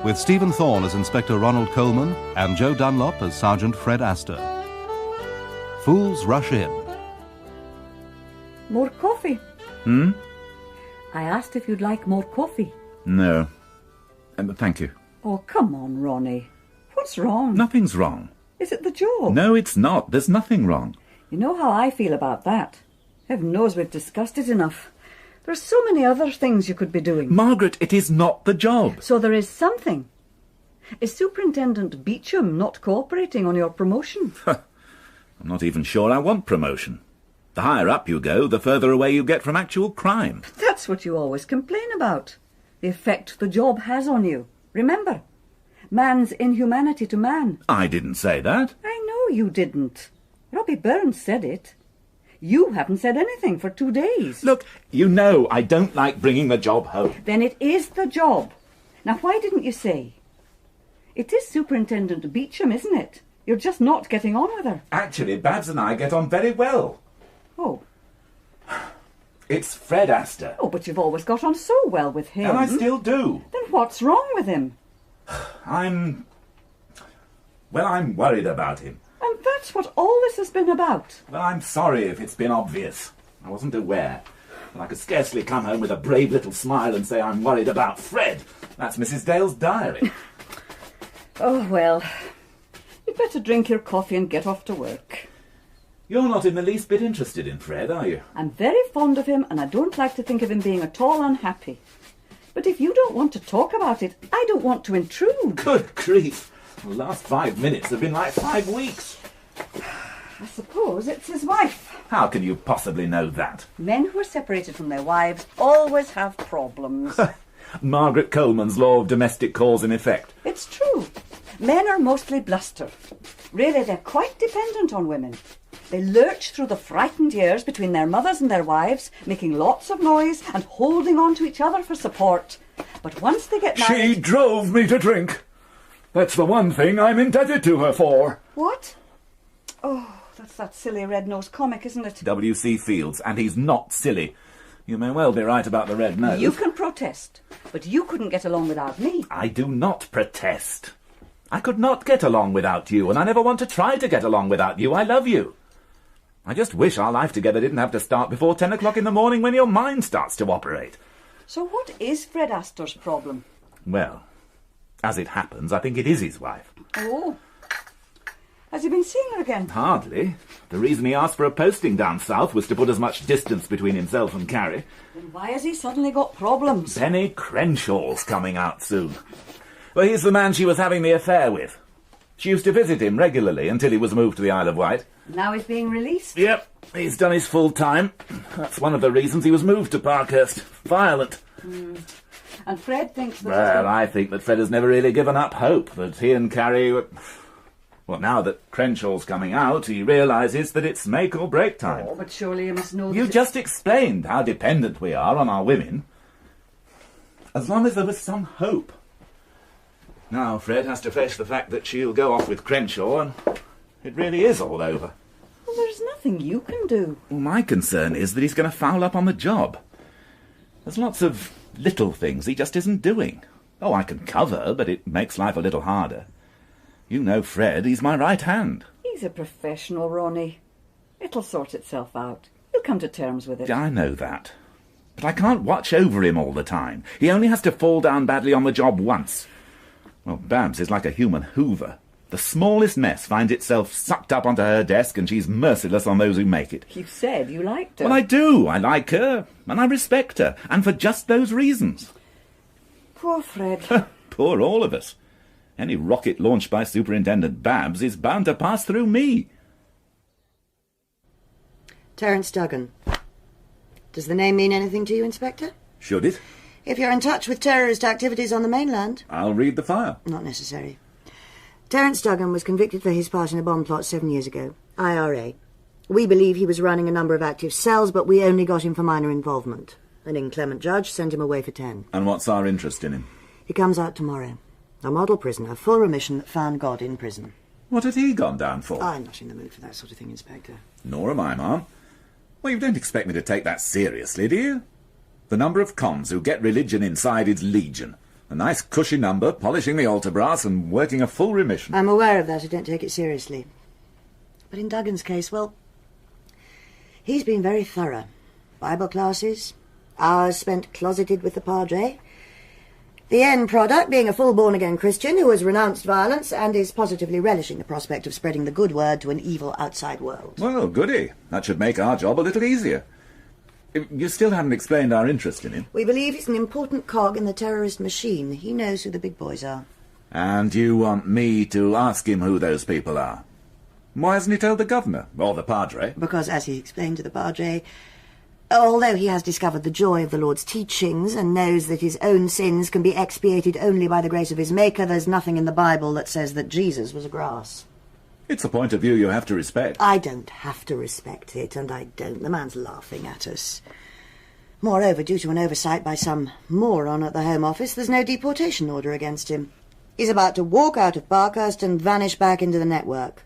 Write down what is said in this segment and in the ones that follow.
with Stephen Thorne as Inspector Ronald Coleman and Joe Dunlop as Sergeant Fred Astor. Fools rush in. More coffee? Hmm? I asked if you'd like more coffee. No. Thank you. Oh, come on, Ronnie. What's wrong? Nothing's wrong. Is it the job? No, it's not. There's nothing wrong. You know how I feel about that. Heaven knows we've discussed it enough. There's so many other things you could be doing. Margaret, it is not the job. So there is something. Is Superintendent Beecham not cooperating on your promotion? I'm not even sure I want promotion. The higher up you go, the further away you get from actual crime. That's what you always complain about. The effect the job has on you. Remember, man's inhumanity to man. I didn't say that. I know you didn't. Robbie Burns said it. You haven't said anything for 2 days. Look, you know I don't like bringing the job home. Then it is the job. Now, why didn't you say? It is Superintendent Beecham, isn't it? You're just not getting on with her. Actually, Babs and I get on very well. Oh. It's Fred Astor. Oh, but you've always got on so well with him. And I still do. Then what's wrong with him? I'm worried about him. And that's what all this has been about. Well, I'm sorry if it's been obvious. I wasn't aware. And I could scarcely come home with a brave little smile and say I'm worried about Fred. That's Mrs. Dale's diary. Oh, well, you'd better drink your coffee and get off to work. You're not in the least bit interested in Fred, are you? I'm very fond of him, and I don't like to think of him being at all unhappy. But if you don't want to talk about it, I don't want to intrude. Good grief. The last 5 minutes have been like 5 weeks. I suppose it's his wife. How can you possibly know that? Men who are separated from their wives always have problems. Margaret Coleman's law of domestic cause and effect. It's true. Men are mostly bluster. Really, they're quite dependent on women. They lurch through the frightened years between their mothers and their wives, making lots of noise and holding on to each other for support. But once they get married... She drove me to drink. That's the one thing I'm indebted to her for. What? Oh, that's that silly red-nosed comic, isn't it? W.C. Fields, and he's not silly. You may well be right about the red nose. You can protest, but you couldn't get along without me. I do not protest. I could not get along without you, and I never want to try to get along without you. I love you. I just wish our life together didn't have to start before 10 o'clock in the morning when your mind starts to operate. So what is Fred Astor's problem? Well, as it happens, I think it is his wife. Oh. Has he been seeing her again? Hardly. The reason he asked for a posting down south was to put as much distance between himself and Carrie. Then why has he suddenly got problems? Benny Crenshaw's coming out soon. Well, he's the man she was having the affair with. She used to visit him regularly until he was moved to the Isle of Wight. Now he's being released? Yep, he's done his full time. That's one of the reasons he was moved to Parkhurst. Violent. And Fred thinks that... Well, I think that Fred has never really given up hope that he and Carrie... Well, now that Crenshaw's coming out, he realises that it's make or break time. Oh, but surely you must know... You just explained how dependent we are on our women. As long as there was some hope. Now Fred has to face the fact that she'll go off with Crenshaw, and it really is all over. Well, there's nothing you can do. Well, my concern is that he's going to foul up on the job. There's lots of little things he just isn't doing. Oh, I can cover, but it makes life a little harder. You know Fred, he's my right hand. He's a professional, Ronnie. It'll sort itself out. He'll come to terms with it. I know that. But I can't watch over him all the time. He only has to fall down badly on the job once. Well, Babs is like a human hoover. The smallest mess finds itself sucked up onto her desk, and she's merciless on those who make it. You said you liked her. Well, I do. I like her, and I respect her, and for just those reasons. Poor Fred. Poor all of us. Any rocket launched by Superintendent Babs is bound to pass through me. Terence Duggan. Does the name mean anything to you, Inspector? Should it? If you're in touch with terrorist activities on the mainland. I'll read the file. Not necessary. Terence Duggan was convicted for his part in a bomb plot 7 years ago. IRA. We believe he was running a number of active cells, but we only got him for minor involvement. An inclement judge sent him away for 10. And what's our interest in him? He comes out tomorrow. A model prisoner, full remission, that found God in prison. What had he gone down for? I'm not in the mood for that sort of thing, Inspector. Nor am I, Ma'am. Well, you don't expect me to take that seriously, do you? The number of cons who get religion inside is legion, A nice cushy number, polishing the altar brass and working a full remission. I'm aware of that. I don't take it seriously. But in Duggan's case, well, he's been very thorough. Bible classes, hours spent closeted with the padre. The end product being a full born-again Christian who has renounced violence and is positively relishing the prospect of spreading the good word to an evil outside world. Well, goody. That should make our job a little easier. You still haven't explained our interest in him. We believe he's an important cog in the terrorist machine. He knows who the big boys are. And you want me to ask him who those people are? Why hasn't he told the governor, or the padre? Because, as he explained to the padre, although he has discovered the joy of the Lord's teachings and knows that his own sins can be expiated only by the grace of his Maker, there's nothing in the Bible that says that Jesus was a grass. It's a point of view you have to respect. I don't have to respect it, and I don't. The man's laughing at us. Moreover, due to an oversight by some moron at the Home Office, there's no deportation order against him. He's about to walk out of Parkhurst and vanish back into the network.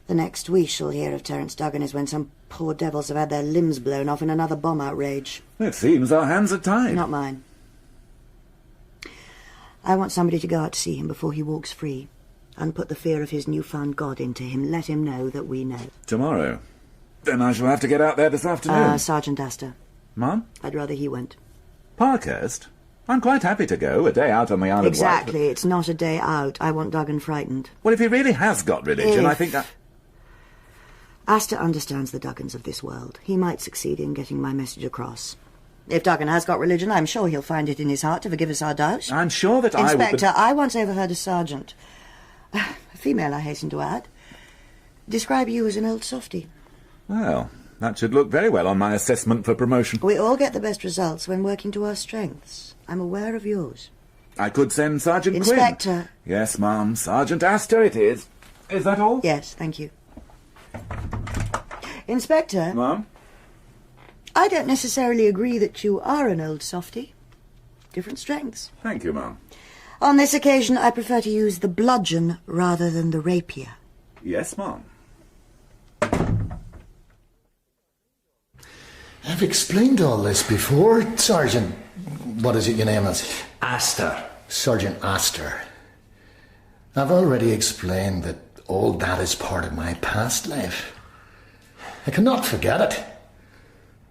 The next we shall hear of Terence Duggan is when some poor devils have had their limbs blown off in another bomb outrage. It seems our hands are tied. Not mine. I want somebody to go out to see him before he walks free and put the fear of his newfound God into him. Let him know that we know. Tomorrow? Then I shall have to get out there this afternoon. Sergeant Astor. Ma'am? I'd rather he went. Parkhurst? I'm quite happy to go, a day out on the Isle of Wight. Exactly, it's not a day out. I want Duggan frightened. Well, if he really has got religion, I think that... Astor understands the Duggans of this world. He might succeed in getting my message across. If Duggan has got religion, I'm sure he'll find it in his heart to forgive us our doubts. I'm sure that Inspector, I once overheard a sergeant, a female I hasten to add, describe you as an old softy. Well, that should look very well on my assessment for promotion. We all get the best results when working to our strengths. I'm aware of yours. I could send Sergeant Inspector. Quinn. Yes, ma'am. Sergeant Astor it is. Is that all? Yes, thank you. Inspector. Ma'am? I don't necessarily agree that you are an old softy. Different strengths. Thank you, ma'am. On this occasion, I prefer to use the bludgeon rather than the rapier. Yes, ma'am. I've explained all this before, Sergeant. What is it your name is? Astor. Sergeant Astor. I've already explained that all that is part of my past life. I cannot forget it,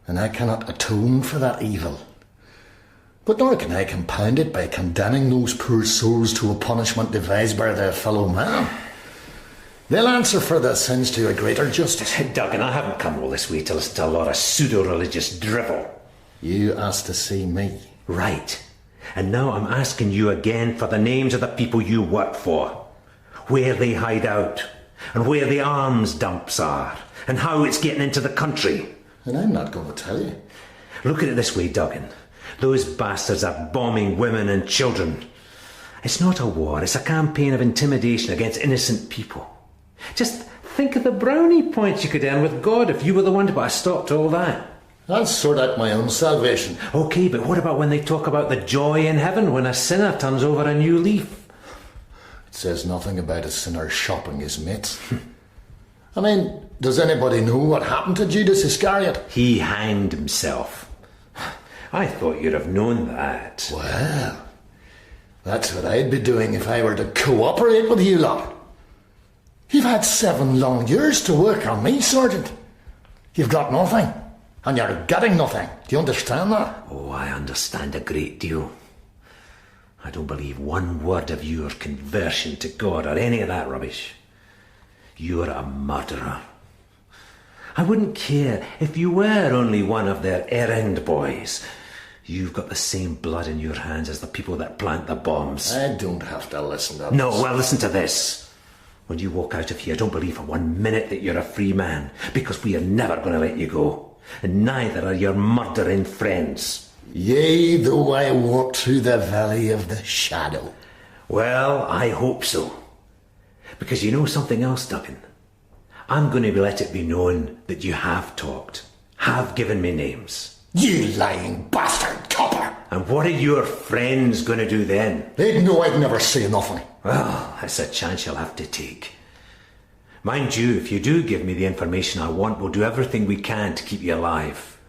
and I cannot atone for that evil. But nor can I compound it by condemning those poor souls to a punishment devised by their fellow man. They'll answer for their sins to a greater justice. Duggan, I haven't come all this way to listen to a lot of pseudo-religious drivel. You asked to see me. Right. And now I'm asking you again for the names of the people you work for. Where they hide out, and where the arms dumps are, and how it's getting into the country. And I'm not going to tell you. Look at it this way, Duggan. Those bastards are bombing women and children. It's not a war, it's a campaign of intimidation against innocent people. Just think of the brownie points you could earn with God if you were the one to put a stop to all that. I'll sort out my own salvation. OK, but what about when they talk about the joy in heaven when a sinner turns over a new leaf? It says nothing about a sinner shopping his mates. I mean, does anybody know what happened to Judas Iscariot? He hanged himself. I thought you'd have known that. Well, that's what I'd be doing if I were to cooperate with you lot. You've had 7 long years to work on me, Sergeant. You've got nothing, and you're getting nothing. Do you understand that? Oh, I understand a great deal. I don't believe one word of your conversion to God or any of that rubbish. You're a murderer. I wouldn't care if you were only one of their errand boys. You've got the same blood in your hands as the people that plant the bombs. I don't have to listen to this. No, well, listen to this. When you walk out of here, don't believe for 1 minute that you're a free man, because we are never going to let you go. And neither are your murdering friends. Yea, though I walk through the valley of the shadow. Well, I hope so. Because you know something else, Duggan? I'm going to let it be known that you have talked, have given me names. You lying bastard copper! And what are your friends going to do then? They'd know I'd never say nothing. Well, that's a chance you'll have to take. Mind you, if you do give me the information I want, we'll do everything we can to keep you alive.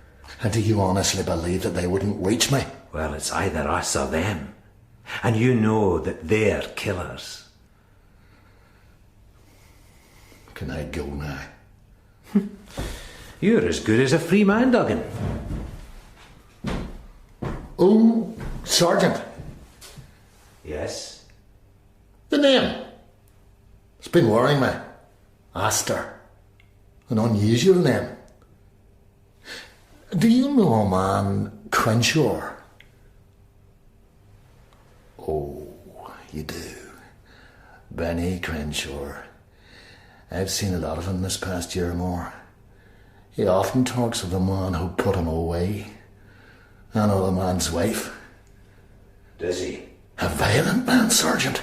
And do you honestly believe that they wouldn't reach me? Well, it's either us or them. And you know that they're killers. Can I go now? You're as good as a free man, Duggan. Oh, Sergeant. Yes? The name. It's been worrying me. Astor. An unusual name. Do you know a man, Crenshaw? Oh, you do. Benny Crenshaw. I've seen a lot of him this past year or more. He often talks of the man who put him away. And of the man's wife. Does he? A violent man, Sergeant.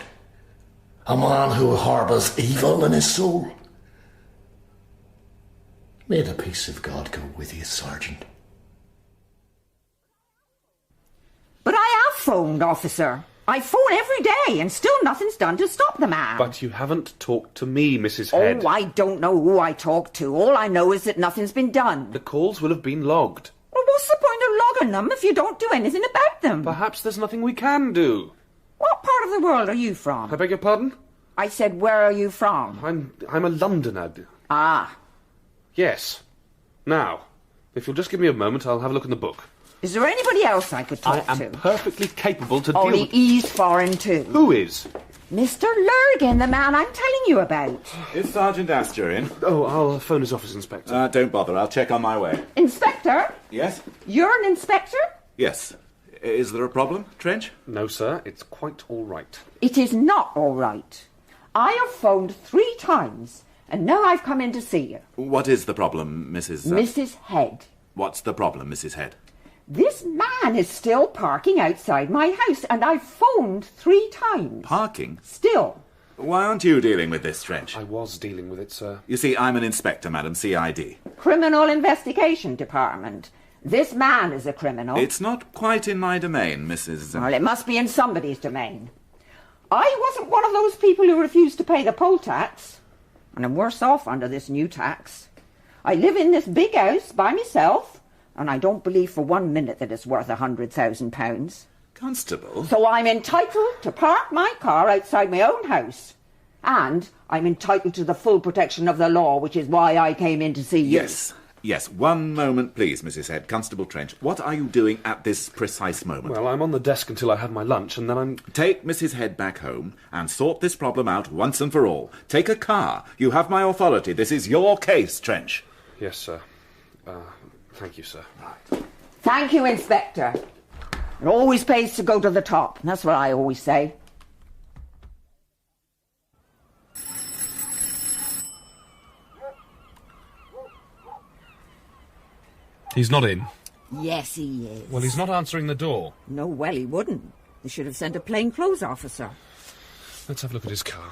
A man who harbours evil in his soul. May the peace of God go with you, Sergeant. But I have phoned, officer. I phone every day, and still nothing's done to stop the man. But you haven't talked to me, Mrs. Head. Oh, I don't know who I talked to. All I know is that nothing's been done. The calls will have been logged. Well, what's the point of logging them if you don't do anything about them? Perhaps there's nothing we can do. What part of the world are you from? I beg your pardon? I said, where are you from? I'm a Londoner. Ah. Yes. Now, if you'll just give me a moment, I'll have a look in the book. Is there anybody else I could talk I to? am perfectly capable to deal Only with... he's foreign too. Who is? Mr. Lurgan, the man I'm telling you about. Is Sergeant Astor in? Oh, I'll phone his office inspector. Don't bother, I'll check on my way. Inspector? Yes? You're an inspector? Yes. Is there a problem, Trench? No, sir, it's quite all right. It is not all right. I have phoned 3 times, and now I've come in to see you. What is the problem, Mrs... Mrs. Head. What's the problem, Mrs. Head? This man is still parking outside my house, and I've phoned 3 times. Parking? Still. Why aren't you dealing with this, Trench? I was dealing with it, sir. You see, I'm an inspector, madam, CID. Criminal Investigation Department. This man is a criminal. It's not quite in my domain, Mrs... Well, it must be in somebody's domain. I wasn't one of those people who refused to pay the poll tax, and I'm worse off under this new tax. I live in this big house by myself, and I don't believe for 1 minute that it's worth £100,000. Constable? So I'm entitled to park my car outside my own house. And I'm entitled to the full protection of the law, which is why I came in to see you. Yes, 1 moment, please, Mrs. Head. Constable Trench, what are you doing at this precise moment? Well, I'm on the desk until I have my lunch, and then I'm... Take Mrs. Head back home and sort this problem out once and for all. Take a car. You have my authority. This is your case, Trench. Yes, sir. Thank you, sir. Right. Thank you, Inspector. It always pays to go to the top. That's what I always say. He's not in. Yes, he is. Well, he's not answering the door. No, well, he wouldn't. They should have sent a plainclothes officer. Let's have a look at his car.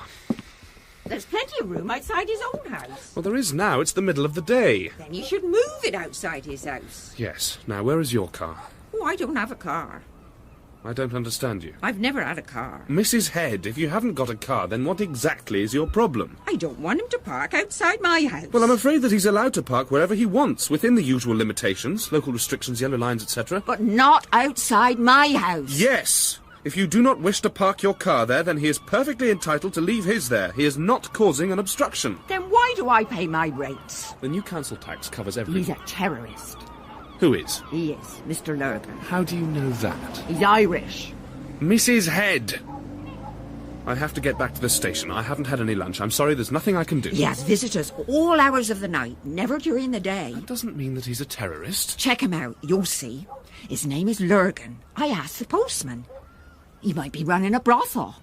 There's plenty of room outside his own house. Well, there is now. It's the middle of the day. Then you should move it outside his house. Yes. Now, where is your car? Oh, I don't have a car. I don't understand you. I've never had a car. Mrs. Head, if you haven't got a car, then what exactly is your problem? I don't want him to park outside my house. Well, I'm afraid that he's allowed to park wherever he wants, within the usual limitations, local restrictions, yellow lines, etc. But not outside my house. Yes! If you do not wish to park your car there, then he is perfectly entitled to leave his there. He is not causing an obstruction. Then why do I pay my rates? The new council tax covers everything. He's a terrorist. Who is? He is, Mr. Lurgan. How do you know that? He's Irish. Mrs. Head! I have to get back to the station. I haven't had any lunch. I'm sorry, there's nothing I can do. He has visitors all hours of the night, never during the day. That doesn't mean that he's a terrorist. Check him out, you'll see. His name is Lurgan. I asked the postman. He might be running a brothel.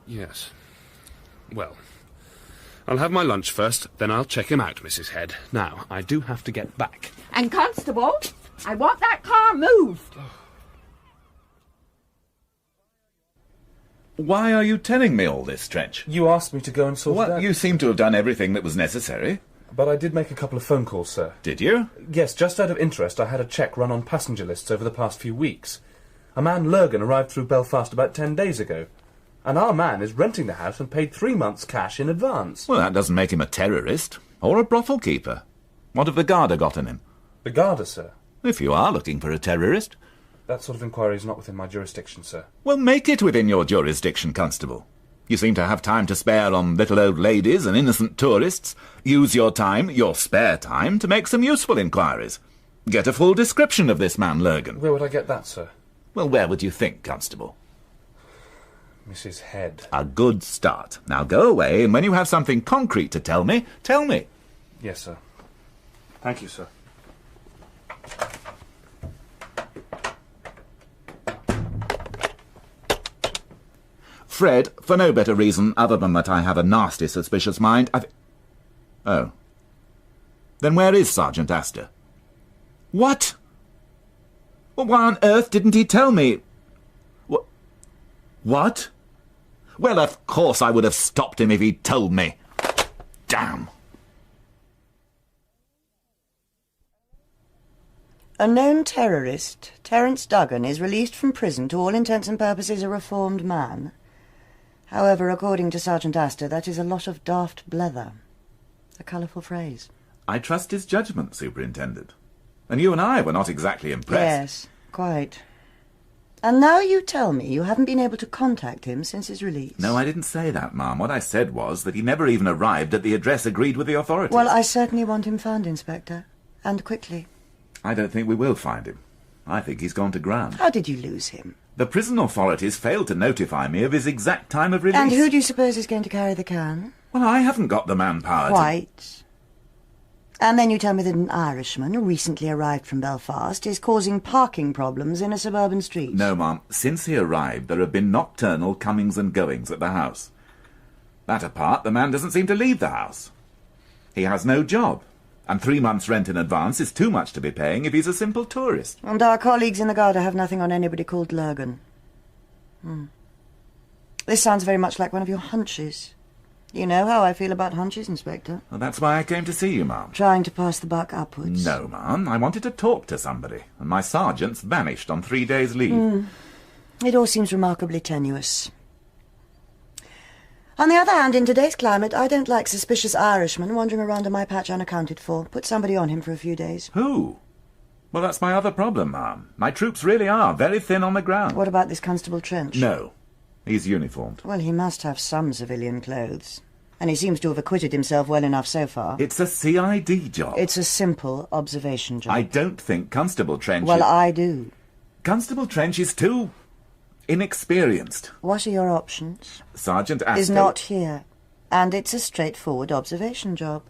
Yes. Well, I'll have my lunch first, then I'll check him out, Mrs. Head. Now, I do have to get back. And Constable, I want that car moved. Why are you telling me all this, Trench? You asked me to go and sort it Well, out. you seem to have done everything that was necessary. But I did make a couple of phone calls, sir. Did you? Yes, just out of interest, I had a check run on passenger lists over the past few weeks. A man, Lurgan, arrived through Belfast about 10 days ago. And our man is renting the house and paid 3 months' cash in advance. Well, that doesn't make him a terrorist. Or a brothel keeper. What have the Garda got in him? The Garda, sir. If you are looking for a terrorist. That sort of inquiry is not within my jurisdiction, sir. Well, make it within your jurisdiction, Constable. You seem to have time to spare on little old ladies and innocent tourists. Use your time, your spare time, to make some useful inquiries. Get a full description of this man, Lurgan. Where would I get that, sir? Well, where would you think, Constable? Mrs. Head. A good start. Now go away, and when you have something concrete to tell me, tell me. Yes, sir. Thank you, sir. Fred, for no better reason other than that I have a nasty suspicious mind, Oh. Then where is Sergeant Astor? What? Well, why on earth didn't he tell me? What? Well, of course I would have stopped him if he'd told me. Damn. A known terrorist, Terence Duggan, is released from prison, to all intents and purposes a reformed man. However, according to Sergeant Astor, that is a lot of daft blether. A colourful phrase. I trust his judgment, Superintendent. And you and I were not exactly impressed. Yes, quite. And now you tell me you haven't been able to contact him since his release. No, I didn't say that, Ma'am. What I said was that he never even arrived at the address agreed with the authorities. Well, I certainly want him found, Inspector. And quickly. I don't think we will find him. I think he's gone to ground. How did you lose him? The prison authorities failed to notify me of his exact time of release. And who do you suppose is going to carry the can? Well, I haven't got the manpower Quite. And then you tell me that an Irishman who recently arrived from Belfast is causing parking problems in a suburban street. No, Ma'am. Since he arrived, there have been nocturnal comings and goings at the house. That apart, the man doesn't seem to leave the house. He has no job. And 3 months' rent in advance is too much to be paying if he's a simple tourist. And our colleagues in the Garda have nothing on anybody called Lurgan. This sounds very much like one of your hunches. You know how I feel about hunches, Inspector. Well, that's why I came to see you, Ma'am. Trying to pass the buck upwards. No, Ma'am. I wanted to talk to somebody, and my sergeant's vanished on 3 days' leave. It all seems remarkably tenuous. On the other hand, in today's climate, I don't like suspicious Irishmen wandering around on my patch unaccounted for. Put somebody on him for a few days. Who? Well, that's my other problem, Ma'am. My troops really are very thin on the ground. What about this Constable Trench? No. He's uniformed. Well, he must have some civilian clothes. And he seems to have acquitted himself well enough so far. It's a CID job. It's a simple observation job. I don't think Constable Trench... Well, I do. Constable Trench is too inexperienced. What are your options? Sergeant Astor... is not here. And it's a straightforward observation job.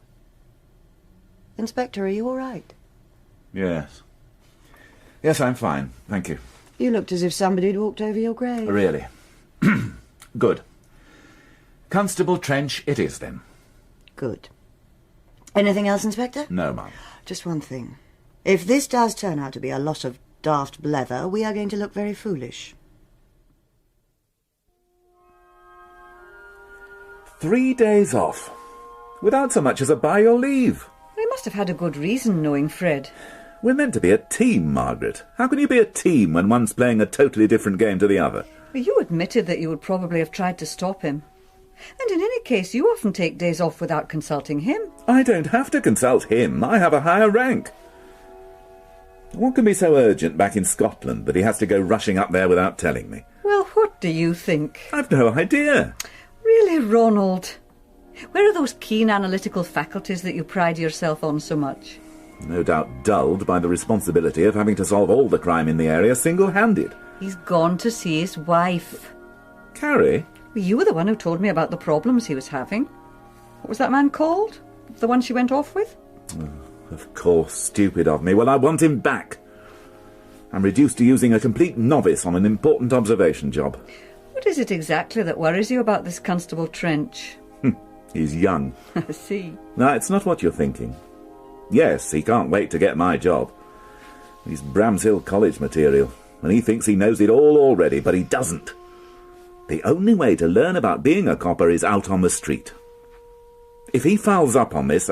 Inspector, are you all right? Yes. Yes, I'm fine. Thank you. You looked as if somebody had walked over your grave. Really? Good. Constable Trench it is, then. Good. Anything else, Inspector? No, Ma'am. Just one thing. If this does turn out to be a lot of daft blether, we are going to look very foolish. 3 days off, without so much as a buy or leave. They must have had a good reason, knowing Fred. We're meant to be a team, Margaret. How can you be a team when one's playing a totally different game to the other? Well, you admitted that you would probably have tried to stop him. And in any case, you often take days off without consulting him. I don't have to consult him. I have a higher rank. What can be so urgent back in Scotland that he has to go rushing up there without telling me? Well, what do you think? I've no idea. Really, Ronald? Where are those keen analytical faculties that you pride yourself on so much? No doubt dulled by the responsibility of having to solve all the crime in the area single-handed. He's gone to see his wife. Carrie? Well, you were the one who told me about the problems he was having. What was that man called? The one she went off with? Of course, stupid of me. Well, I want him back. I'm reduced to using a complete novice on an important observation job. What is it exactly that worries you about this Constable Trench? He's young. I see. No, it's not what you're thinking. Yes, he can't wait to get my job. He's Bramshill College material, and he thinks he knows it all already, but he doesn't. The only way to learn about being a copper is out on the street. If he fouls up on this...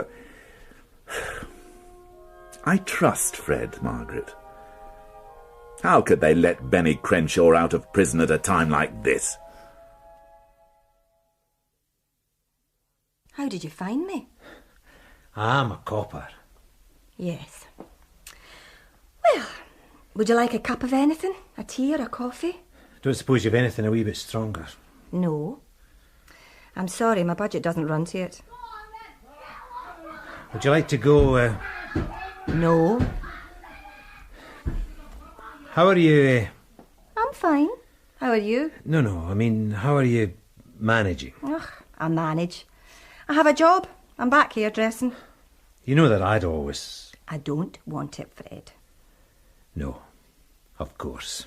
I trust Fred, Margaret. How could they let Benny Crenshaw out of prison at a time like this? How did you find me? I'm a copper. Yes. Well, Would you like a cup of anything? A tea or a coffee? Don't suppose you've anything a wee bit stronger? No. I'm sorry, my budget doesn't run to it. Would you like to go, No. How are you, I'm fine. How are you? No, I mean, how are you managing? Ugh, I manage. I have a job. I'm back hairdressing. You know that I'd always... I don't want it, Fred. No, of course.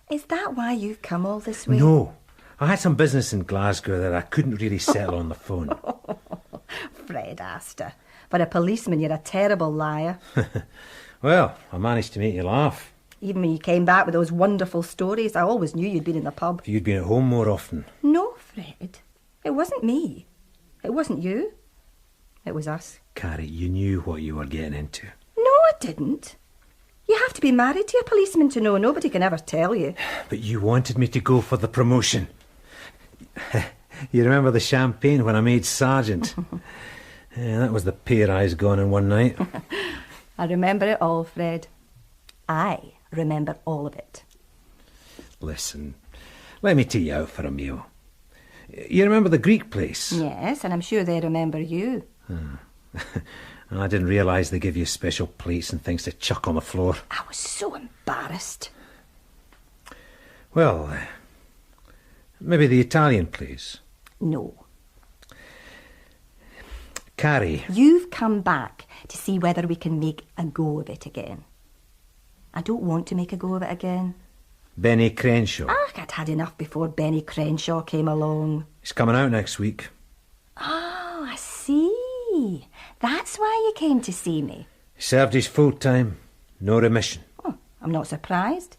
Is that why you've come all this way? No. I had some business in Glasgow that I couldn't really settle on the phone. Fred Astor. For a policeman, you're a terrible liar. Well, I managed to make you laugh. Even when you came back with those wonderful stories, I always knew you'd been in the pub. If you'd been at home more often. No, Fred. It wasn't me. It wasn't you. It was us. Carrie, you knew what you were getting into. No, I didn't. You have to be married to a policeman to know. Nobody can ever tell you. But you wanted me to go for the promotion. You remember the champagne when I made sergeant? Yeah, that was the pay rise gone in one night. I remember it all, Fred. I remember all of it. Listen, let me take you out for a meal. You remember the Greek place? Yes, and I'm sure they remember you. I didn't realise they give you special plates and things to chuck on the floor. I was so embarrassed. Well, maybe the Italian place? No. Carrie. You've come back to see whether we can make a go of it again. I don't want to make a go of it again. Benny Crenshaw. I'd had enough before Benny Crenshaw came along. He's coming out next week. Oh, I see. That's why you came to see me. He served his full time. No remission. Oh, I'm not surprised.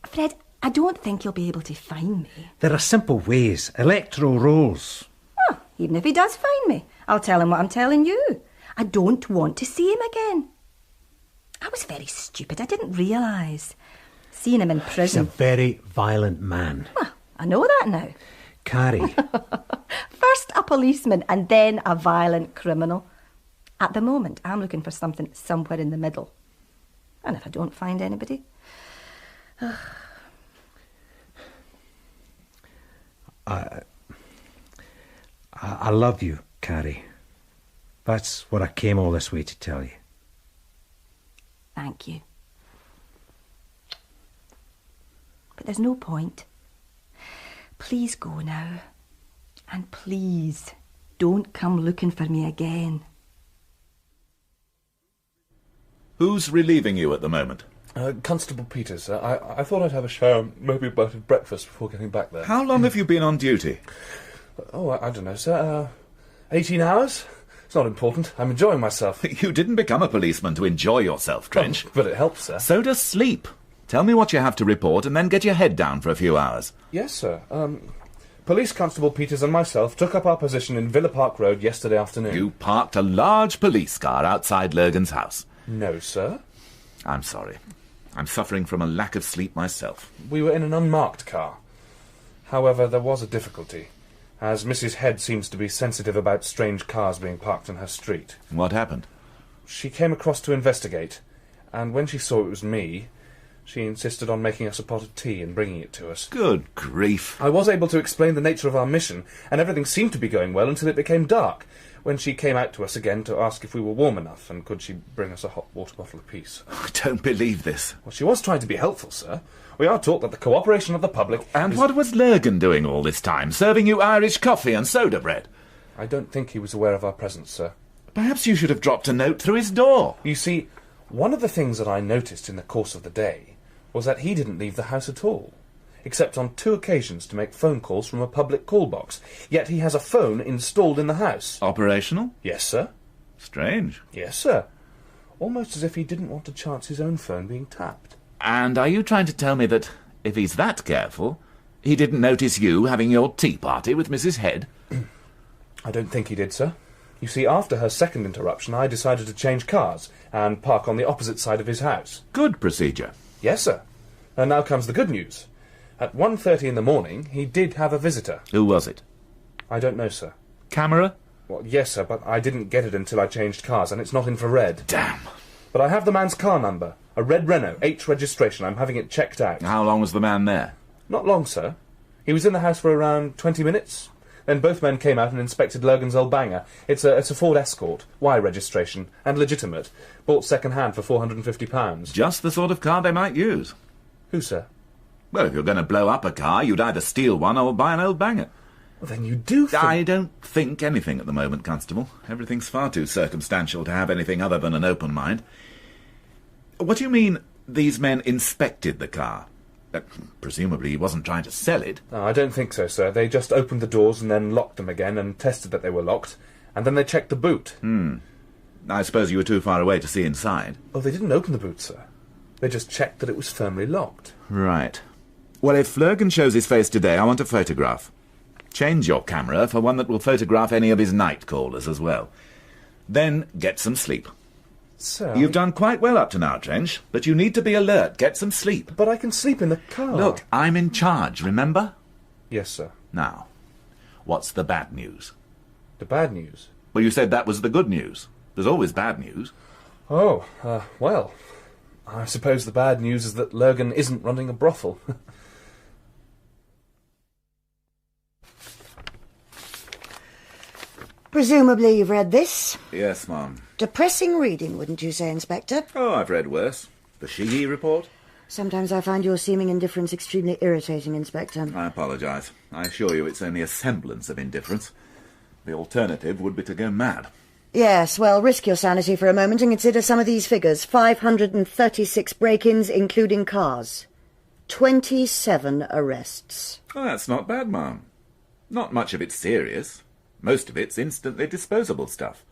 Fred, I don't think you'll be able to find me. There are simple ways. Electoral rolls. Oh, even if he does find me, I'll tell him what I'm telling you. I don't want to see him again. I was very stupid. I didn't realise. Seeing him in prison... He's a very violent man. Well, I know that now. Carrie. First a policeman and then a violent criminal. At the moment, I'm looking for something somewhere in the middle. And if I don't find anybody... I love you, Carrie. That's what I came all this way to tell you. Thank you. But there's no point. Please go now. And please, don't come looking for me again. Who's relieving you at the moment? Constable Peters. I thought I'd have a shower, maybe a bite of breakfast before getting back there. How long have you been on duty? Oh, I don't know, sir. 18 hours? It's not important. I'm enjoying myself. You didn't become a policeman to enjoy yourself, Trench. Oh, but it helps, sir. So does sleep. Tell me what you have to report and then get your head down for a few hours. Yes, sir. Police Constable Peters and myself took up our position in Villa Park Road yesterday afternoon. You parked a large police car outside Lurgan's house. No, sir. I'm sorry. I'm suffering from a lack of sleep myself. We were in an unmarked car. However, there was a difficulty, as Mrs. Head seems to be sensitive about strange cars being parked in her street. What happened? She came across to investigate, and when she saw it was me, she insisted on making us a pot of tea and bringing it to us. Good grief. I was able to explain the nature of our mission, and everything seemed to be going well until it became dark, when she came out to us again to ask if we were warm enough, and could she bring us a hot water bottle apiece. I don't believe this. Well, she was trying to be helpful, sir. We are taught that the cooperation of the public... And what was Lurgan doing all this time, serving you Irish coffee and soda bread? I don't think he was aware of our presence, sir. Perhaps you should have dropped a note through his door. You see, one of the things that I noticed in the course of the day was that he didn't leave the house at all, except on 2 occasions to make phone calls from a public call box. Yet he has a phone installed in the house. Operational? Yes, sir. Strange. Yes, sir. Almost as if he didn't want to chance his own phone being tapped. And are you trying to tell me that, if he's that careful, he didn't notice you having your tea party with Mrs. Head? I don't think he did, sir. You see, after her second interruption, I decided to change cars and park on the opposite side of his house. Good procedure. Yes, sir. And now comes the good news. At 1:30 in the morning, he did have a visitor. Who was it? I don't know, sir. Camera? Well, yes, sir, but I didn't get it until I changed cars, and it's not infrared. Damn. But I have the man's car number, A red Renault, H registration. I'm having it checked out. How long was the man there? Not long, sir. He was in the house for around 20 minutes. Then both men came out and inspected Logan's old banger. It's a Ford Escort, Y registration, and legitimate. Bought second-hand for £450. Just the sort of car they might use. Who, sir? Well, if you're going to blow up a car, you'd either steal one or buy an old banger. Well, then you do think... I don't think anything at the moment, Constable. Everything's far too circumstantial to have anything other than an open mind. What do you mean, these men inspected the car? Presumably he wasn't trying to sell it. No, I don't think so, sir. They just opened the doors and then locked them again and tested that they were locked. And then they checked the boot. I suppose you were too far away to see inside. Oh, they didn't open the boot, sir. They just checked that it was firmly locked. Right. Well, if Logan shows his face today, I want a photograph. Change your camera for one that will photograph any of his night callers as well. Then get some sleep. Sir... You've done quite well up to now, Trench, but you need to be alert. Get some sleep. But I can sleep in the car. Look, I'm in charge, remember? Yes, sir. Now, what's the bad news? The bad news? Well, you said that was the good news. There's always bad news. Oh, well, I suppose the bad news is that Logan isn't running a brothel. Presumably you've read this. Yes, ma'am. Depressing reading, wouldn't you say, Inspector? Oh, I've read worse. The Sheehy report? Sometimes I find your seeming indifference extremely irritating, Inspector. I apologise. I assure you it's only a semblance of indifference. The alternative would be to go mad. Yes, well, risk your sanity for a moment and consider some of these figures. 536 break-ins, including cars. 27 arrests. Oh, that's not bad, ma'am. Not much of it's serious. Most of it's instantly disposable stuff.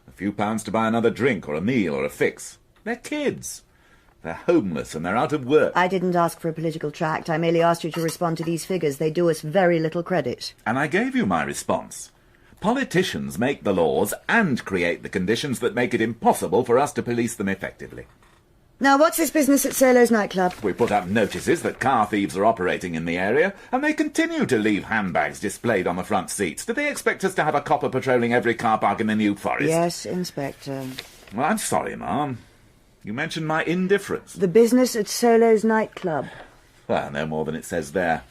A few pounds to buy another drink or a meal or a fix. They're kids. They're homeless and they're out of work. I didn't ask for a political tract. I merely asked you to respond to these figures. They do us very little credit. And I gave you my response. Politicians make the laws and create the conditions that make it impossible for us to police them effectively. Now, what's this business at Solo's nightclub? We put up notices that car thieves are operating in the area, and they continue to leave handbags displayed on the front seats. Do they expect us to have a copper patrolling every car park in the New Forest? Yes, Inspector. Well, I'm sorry, ma'am. You mentioned my indifference. The business at Solo's nightclub. Well, no more than it says there.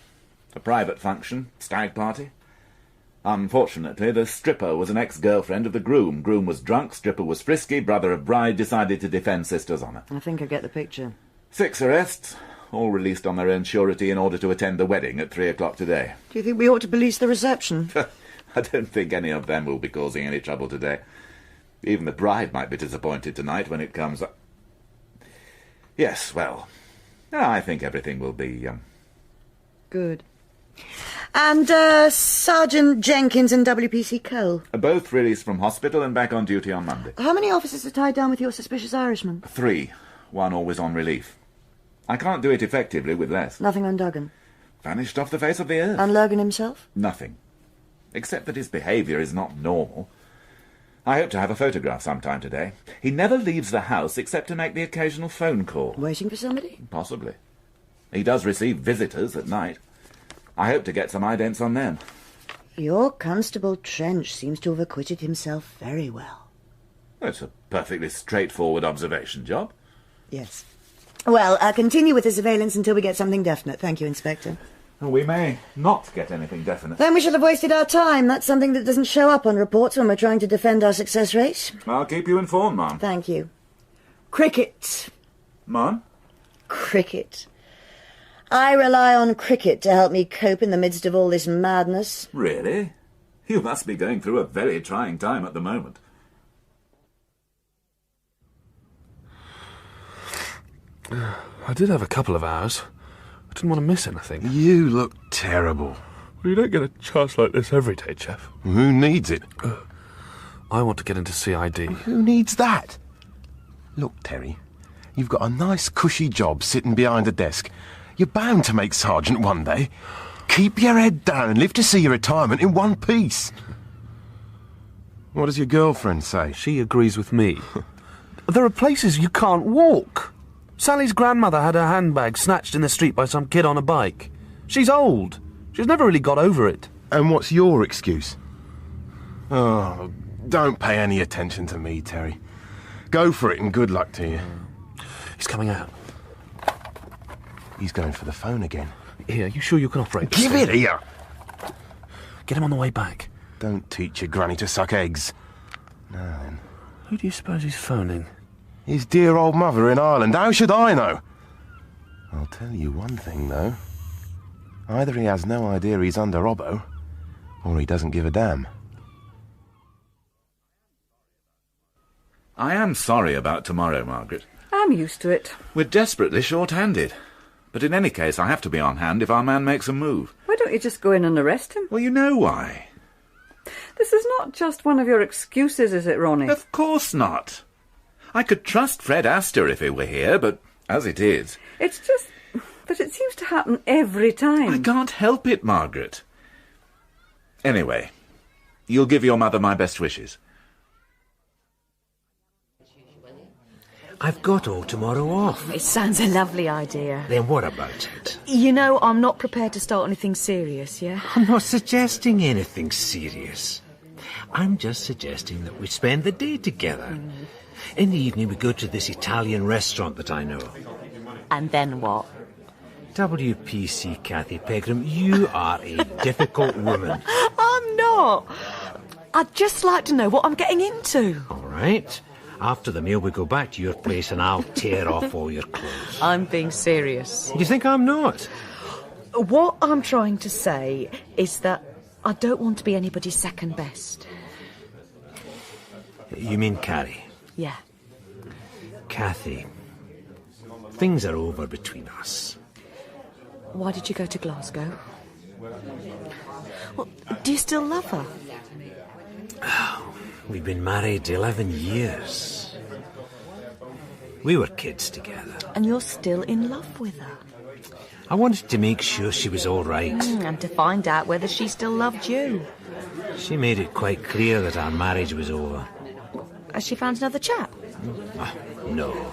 A private function, stag party. Unfortunately, the stripper was an ex-girlfriend of the groom. Groom was drunk, stripper was frisky, brother of bride decided to defend sister's honour. I think I get the picture. 6 arrests, all released on their own surety in order to attend the wedding at 3 o'clock today. Do you think we ought to police the reception? I don't think any of them will be causing any trouble today. Even the bride might be disappointed tonight when it comes up. Yes, well, I think everything will be, Good. And, Sergeant Jenkins and WPC Cole? Both released from hospital and back on duty on Monday. How many officers are tied down with your suspicious Irishman? 3. 1 always on relief. I can't do it effectively with less. Nothing on Duggan? Vanished off the face of the earth. And Logan himself? Nothing. Except that his behaviour is not normal. I hope to have a photograph sometime today. He never leaves the house except to make the occasional phone call. Waiting for somebody? Possibly. He does receive visitors at night. I hope to get some idents on them. Your Constable Trench seems to have acquitted himself very well. That's a perfectly straightforward observation, Job. Yes. Well, continue with the surveillance until we get something definite. Thank you, Inspector. We may not get anything definite. Then we shall have wasted our time. That's something that doesn't show up on reports when we're trying to defend our success rate. I'll keep you informed, ma'am. Thank you. Cricket. Ma'am? Cricket. I rely on cricket to help me cope in the midst of all this madness. Really? You must be going through a very trying time at the moment. I did have a couple of hours. I didn't want to miss anything. You look terrible. Well, you don't get a chance like this every day, Jeff. Who needs it? I want to get into CID. Who needs that? Look, Terry, you've got a nice cushy job sitting behind a desk. You're bound to make sergeant one day. Keep your head down and live to see your retirement in one piece. What does your girlfriend say? She agrees with me. There are places you can't walk. Sally's grandmother had her handbag snatched in the street by some kid on a bike. She's old. She's never really got over it. And what's your excuse? Oh, don't pay any attention to me, Terry. Go for it and good luck to you. He's coming out. He's going for the phone again. Here, you sure you can operate this Give thing? it here! Get him on the way back. Don't teach your granny to suck eggs. Now then. Who do you suppose he's phoning? His dear old mother in Ireland. How should I know? I'll tell you one thing, though. Either he has no idea he's under Robbo, or he doesn't give a damn. I am sorry about tomorrow, Margaret. I'm used to it. We're desperately short-handed. But in any case, I have to be on hand if our man makes a move. Why don't you just go in and arrest him? Well, you know why. This is not just one of your excuses, is it, Ronnie? Of course not. I could trust Fred Astor if he were here, but as it is... It's just that it seems to happen every time. I can't help it, Margaret. Anyway, you'll give your mother my best wishes. I've got all tomorrow off. It sounds a lovely idea. Then what about it? You know, I'm not prepared to start anything serious, yeah? I'm not suggesting anything serious. I'm just suggesting that we spend the day together. In the evening we go to this Italian restaurant that I know. And then what? WPC, Kathy Pegram, you are a difficult woman. I'm not. I'd just like to know what I'm getting into. All right. After the meal, we go back to your place and I'll tear off all your clothes. I'm being serious. You think I'm not? What I'm trying to say is that I don't want to be anybody's second best. You mean Carrie? Yeah. Kathy, things are over between us. Why did you go to Glasgow? Well, do you still love her? We've been married 11 years. We were kids together. And you're still in love with her? I wanted to make sure she was all right. And to find out whether she still loved you. She made it quite clear that our marriage was over. Has she found another chap? No.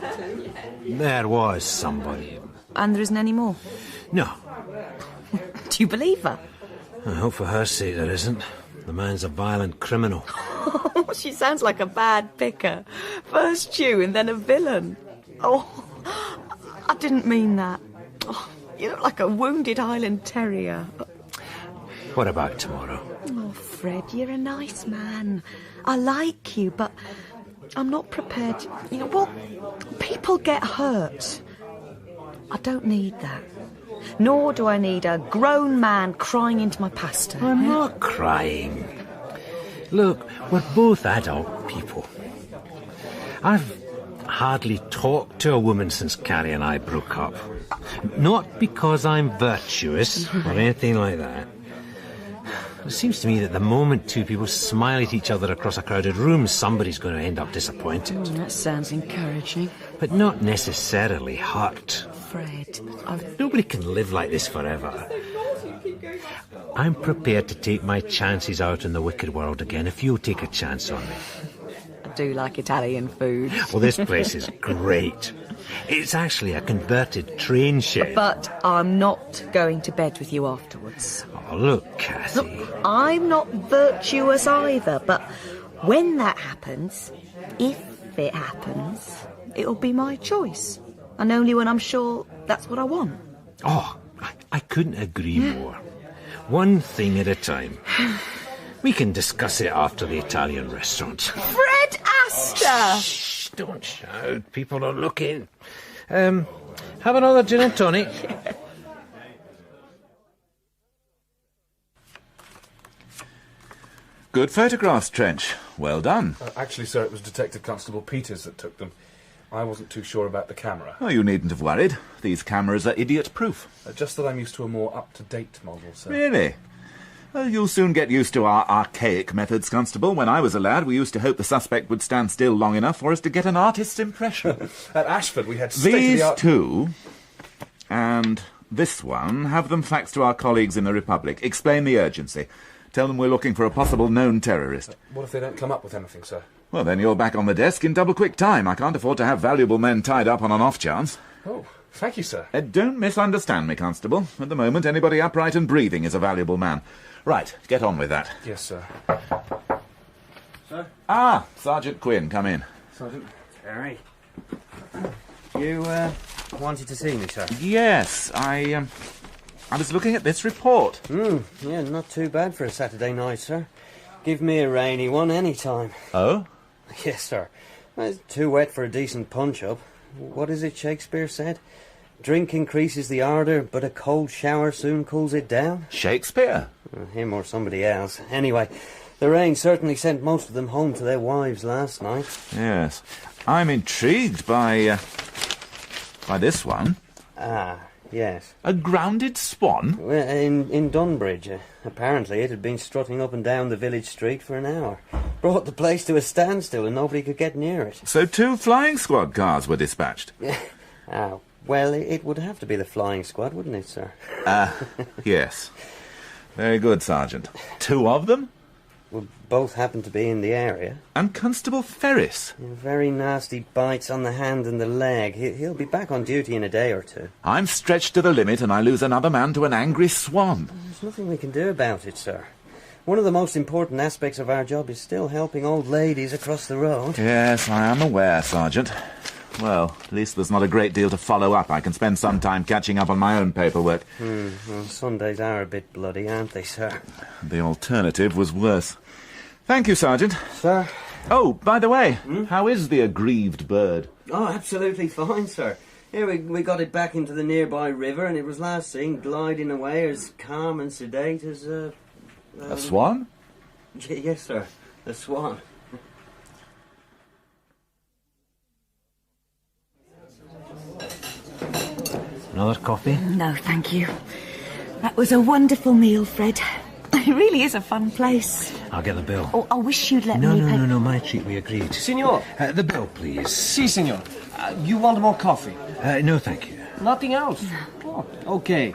There was somebody. And there isn't any more? No. Do you believe her? I hope for her sake there isn't. The man's a violent criminal. She sounds like a bad picker. First you and then a villain. Oh, I didn't mean that. Oh, you look like a wounded Highland terrier. What about tomorrow? Oh, Fred, you're a nice man. I like you, but I'm not prepared. You know, well, people get hurt. I don't need that. Nor do I need a grown man crying into my pasta. I'm not crying. Look, we're both adult people. I've hardly talked to a woman since Carrie and I broke up. Not because I'm virtuous or anything like that. It seems to me that the moment two people smile at each other across a crowded room, somebody's going to end up disappointed. That sounds encouraging. But not necessarily hurt. Fred, nobody can live like this forever. I'm prepared to take my chances out in the wicked world again if you'll take a chance on me. I do like Italian food. Well, this place is great. It's actually a converted train shed. But I'm not going to bed with you afterwards. Oh, look, Kathy. Look, I'm not virtuous either, but when that happens, if it happens, it'll be my choice. And only when I'm sure that's what I want. Oh, I couldn't agree more. One thing at a time. We can discuss it after the Italian restaurant. Fred Astor! Shh, don't shout. People are looking. Have another gin and tonic. Good photographs, Trench. Well done. Actually, sir, it was Detective Constable Peters that took them. I wasn't too sure about the camera. Oh, you needn't have worried. These cameras are idiot-proof. Just that I'm used to a more up-to-date model, sir. Really? Well, you'll soon get used to our archaic methods, Constable. When I was a lad, we used to hope the suspect would stand still long enough for us to get an artist's impression. At Ashford, we had These state-of-the-art... two, and this one, have them faxed to our colleagues in the Republic. Explain the urgency. Tell them we're looking for a possible known terrorist. What if they don't come up with anything, sir? Well, then you're back on the desk in double-quick time. I can't afford to have valuable men tied up on an off-chance. Oh, thank you, sir. Don't misunderstand me, Constable. At the moment, anybody upright and breathing is a valuable man. Right, get on with that. Yes, sir. Sir? Ah, Sergeant Quinn, come in. Sergeant. Terry. You, wanted to see me, sir? Yes, I was looking at this report. Yeah, not too bad for a Saturday night, sir. Give me a rainy one any time. Oh? Yes, sir. It's too wet for a decent punch-up. What is it Shakespeare said? Drink increases the ardour, but a cold shower soon cools it down. Shakespeare? Him or somebody else. Anyway, the rain certainly sent most of them home to their wives last night. Yes. I'm intrigued by this one. Ah, yes. A grounded swan? Well, in Dunbridge. Apparently it had been strutting up and down the village street for an hour. Brought the place to a standstill and nobody could get near it. So 2 flying squad cars were dispatched? Well, it would have to be the flying squad, wouldn't it, sir? Yes. Very good, Sergeant. 2 of them? Well, both happened to be in the area. And Constable Ferris? Very nasty bites on the hand and the leg. He'll be back on duty in a day or 2. I'm stretched to the limit and I lose another man to an angry swan. There's nothing we can do about it, sir. One of the most important aspects of our job is still helping old ladies across the road. Yes, I am aware, Sergeant. Well, at least there's not a great deal to follow up. I can spend some time catching up on my own paperwork. Well, Sundays are a bit bloody, aren't they, sir? The alternative was worse. Thank you, Sergeant. Sir? Oh, by the way, how is the aggrieved bird? Oh, absolutely fine, sir. Yeah, we got it back into the nearby river, and it was last seen gliding away as calm and sedate as a swan? Yes, sir. A swan. Another coffee? No, thank you. That was a wonderful meal, Fred. It really is a fun place. I'll get the bill. Oh, I wish you'd let No, me... no, my treat, we agreed. Signor. The bill, please. Si, signor. You want more coffee? No, thank you. Nothing else? Oh, okay.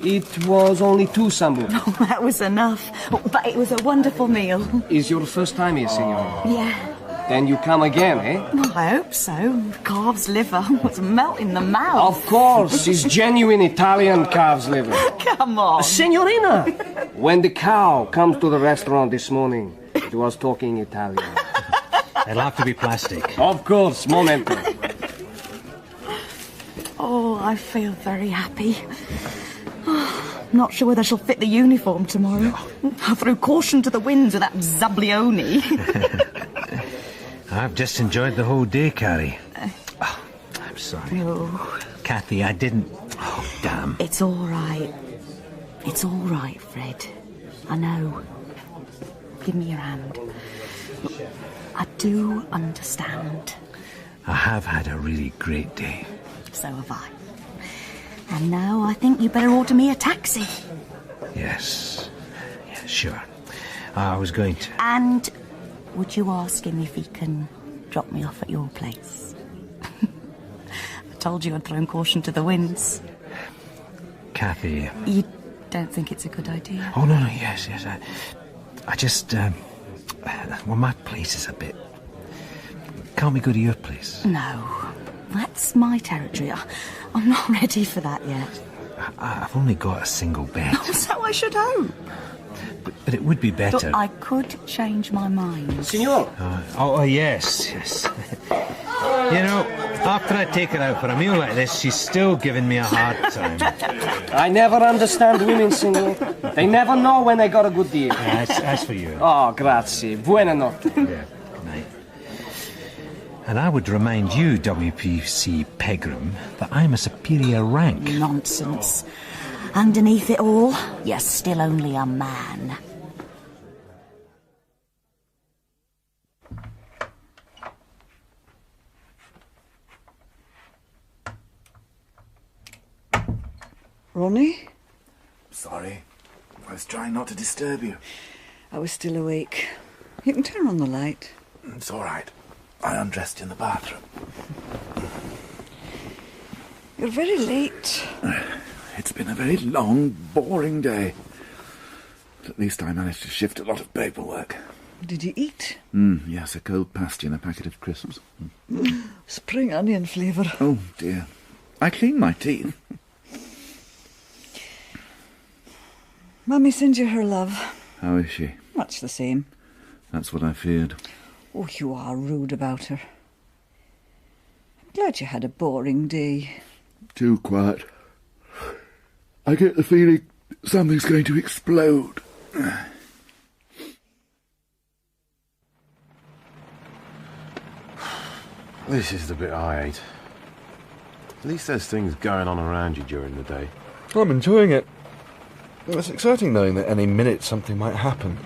It was only 2 sambu. Oh, that was enough. Oh, but it was a wonderful meal. Is your first time here, signor? Yeah. Then you come again, eh? Well, I hope so. Calf's liver was melting in the mouth. Of course, it's genuine Italian calf's liver. Come on. Signorina! When the cow comes to the restaurant this morning, it was talking Italian. It'll have to be plastic. Of course, momento. Oh, I feel very happy. Not sure whether she'll fit the uniform tomorrow. I threw caution to the winds with that Zablioni. I've just enjoyed the whole day, Carrie. I'm sorry. Oh. Kathy, I didn't... Oh, damn. It's all right. It's all right, Fred. I know. Give me your hand. Look, I do understand. I have had a really great day. So have I. And now I think you better order me a taxi. Yes. Yeah, sure. I was going to... And would you ask him if he can drop me off at your place? I told you I'd thrown caution to the winds. Kathy... You don't think it's a good idea? Oh, no, yes. I just... well, my place is a bit... Can't we go to your place? No. That's my territory. I'm not ready for that yet. I've only got a single bed. Oh, so I should hope. But it would be better... But I could change my mind. Signor! Yes. You know, after I take her out for a meal like this, she's still giving me a hard time. I never understand women, signor. They never know when they got a good deal. As for you. Oh, grazie. Buona notte. Yeah, good night. And I would remind you, WPC Pegram, that I'm a superior rank. Nonsense. Underneath it all, you're still only a man. Ronnie? Sorry. I was trying not to disturb you. I was still awake. You can turn on the light. It's all right. I undressed in the bathroom. You're very late. It's been a very long, boring day. But at least I managed to shift a lot of paperwork. Did you eat? Yes, a cold pasty and a packet of crisps. Spring onion flavour. Oh, dear. I cleaned my teeth. Mummy sends you her love. How is she? Much the same. That's what I feared. Oh, you are rude about her. Glad you had a boring day. Too quiet. I get the feeling something's going to explode. This is the bit I hate. At least there's things going on around you during the day. I'm enjoying it. It's exciting knowing that any minute something might happen.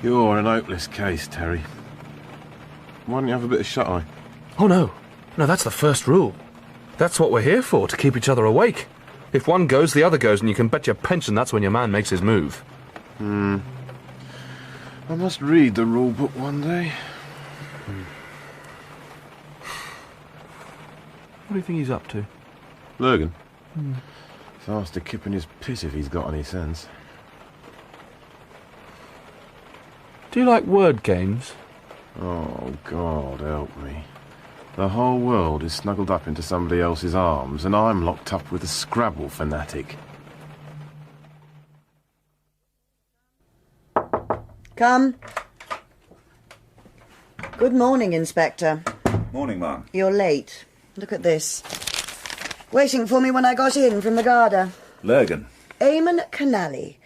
You're an hopeless case, Terry. Why don't you have a bit of shut-eye? Oh, no. No, that's the first rule. That's what we're here for, to keep each other awake. If one goes, the other goes, and you can bet your pension that's when your man makes his move. I must read the rule book one day. What do you think he's up to? Lurgan? He's asked to kip in his piss if he's got any sense. Do you like word games? Oh, God, help me. The whole world is snuggled up into somebody else's arms, and I'm locked up with a Scrabble fanatic. Come. Good morning, Inspector. Morning, ma'am. You're late. Look at this. Waiting for me when I got in from the Garda. Lurgan. Eamon Canally.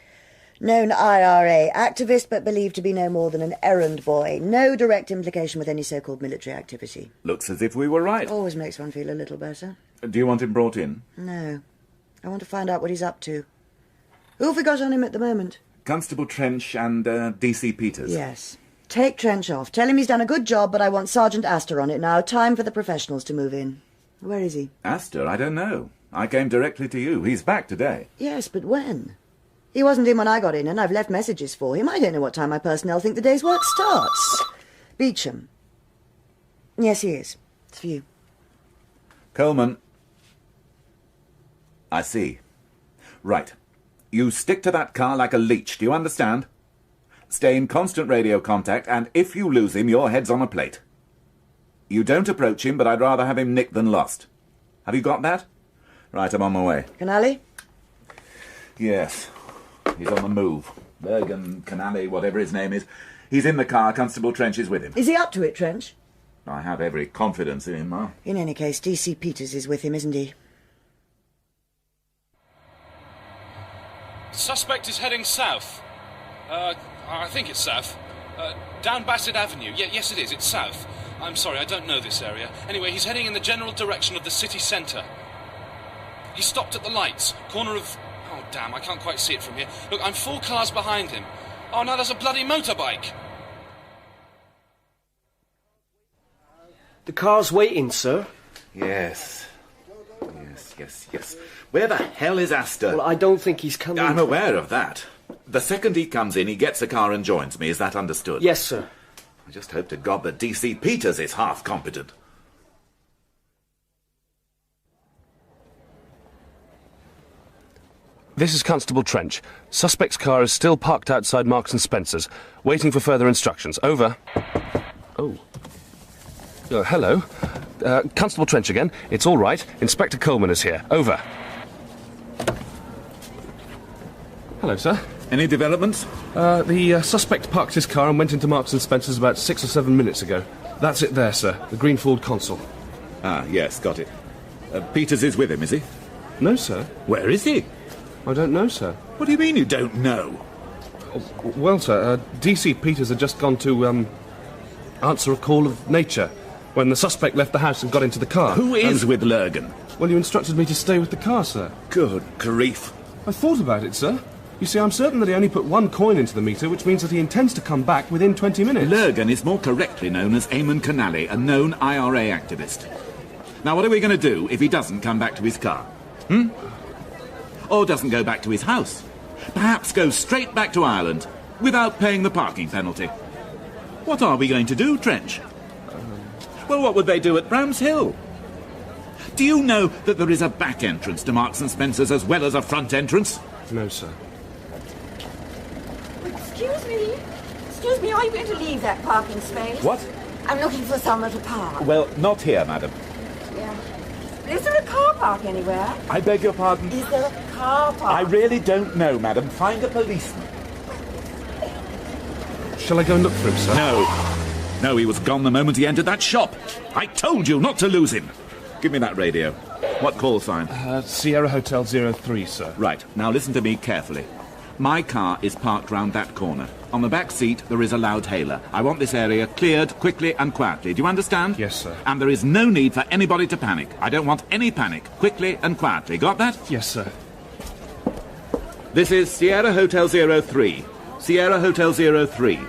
Known IRA activist, but believed to be no more than an errand boy. No direct implication with any so-called military activity. Looks as if we were right. Always makes one feel a little better. Do you want him brought in? No. I want to find out what he's up to. Who have we got on him at the moment? Constable Trench and DC Peters. Yes. Take Trench off. Tell him he's done a good job, but I want Sergeant Astor on it now. Time for the professionals to move in. Where is he? Astor? I don't know. I came directly to you. He's back today. Yes, but when? He wasn't in when I got in, and I've left messages for him. I don't know what time my personnel think the day's work starts. Beecham. Yes, he is. It's for you. Coleman. I see. Right. You stick to that car like a leech, do you understand? Stay in constant radio contact, and if you lose him, your head's on a plate. You don't approach him, but I'd rather have him nicked than lost. Have you got that? Right, I'm on my way. Canally? Yes. He's on the move. Lurgan, Canally, whatever his name is. He's in the car. Constable Trench is with him. Is he up to it, Trench? I have every confidence in him, Ma. In any case, DC Peters is with him, isn't he? The suspect is heading south. I think it's south. Down Bassett Avenue. Yes, it is. It's south. I'm sorry, I don't know this area. Anyway, he's heading in the general direction of the city centre. He stopped at the lights. Corner of... Oh, damn, I can't quite see it from here. Look, I'm 4 cars behind him. Oh, now there's a bloody motorbike. The car's waiting, sir. Yes. Yes. Where the hell is Astor? Well, I don't think he's coming. I'm aware of that. The second he comes in, he gets a car and joins me. Is that understood? Yes, sir. I just hope to God that DC Peters is half competent. This is Constable Trench. Suspect's car is still parked outside Marks and Spencer's, waiting for further instructions. Over. Oh. Hello. Constable Trench again. It's all right. Inspector Coleman is here. Over. Hello, sir. Any developments? The suspect parked his car and went into Marks and Spencer's about 6 or 7 minutes ago. That's it there, sir. The green Ford Consul. Ah, yes, got it. Peters is with him, is he? No, sir. Where is he? I don't know, sir. What do you mean you don't know? Well, sir, DC Peters had just gone to, answer a call of nature when the suspect left the house and got into the car. Who is with Lurgan? Well, you instructed me to stay with the car, sir. Good grief. I thought about it, sir. You see, I'm certain that he only put 1 coin into the meter, which means that he intends to come back within 20 minutes. Lurgan is more correctly known as Eamon Canally, a known IRA activist. Now, what are we going to do if he doesn't come back to his car? Or doesn't go back to his house? Perhaps go straight back to Ireland without paying the parking penalty. What are we going to do, Trench? Well, what would they do at Bram's Hill? Do you know that there is a back entrance to Marks and Spencer's as well as a front entrance? No, sir. Excuse me, are you going to leave that parking space? What? I'm looking for somewhere to park. Well, not here, madam. Yeah. Is there a car park anywhere? I beg your pardon? Is there a car park? I really don't know, madam. Find a policeman. Shall I go and look for him, sir? No. No, he was gone the moment he entered that shop. I told you not to lose him. Give me that radio. What call sign? Sierra Hotel 03, sir. Right, now listen to me carefully. My car is parked round that corner. On the back seat, there is a loud hailer. I want this area cleared quickly and quietly. Do you understand? Yes, sir. And there is no need for anybody to panic. I don't want any panic. Quickly and quietly. Got that? Yes, sir. This is Sierra Hotel 03. Sierra Hotel 03.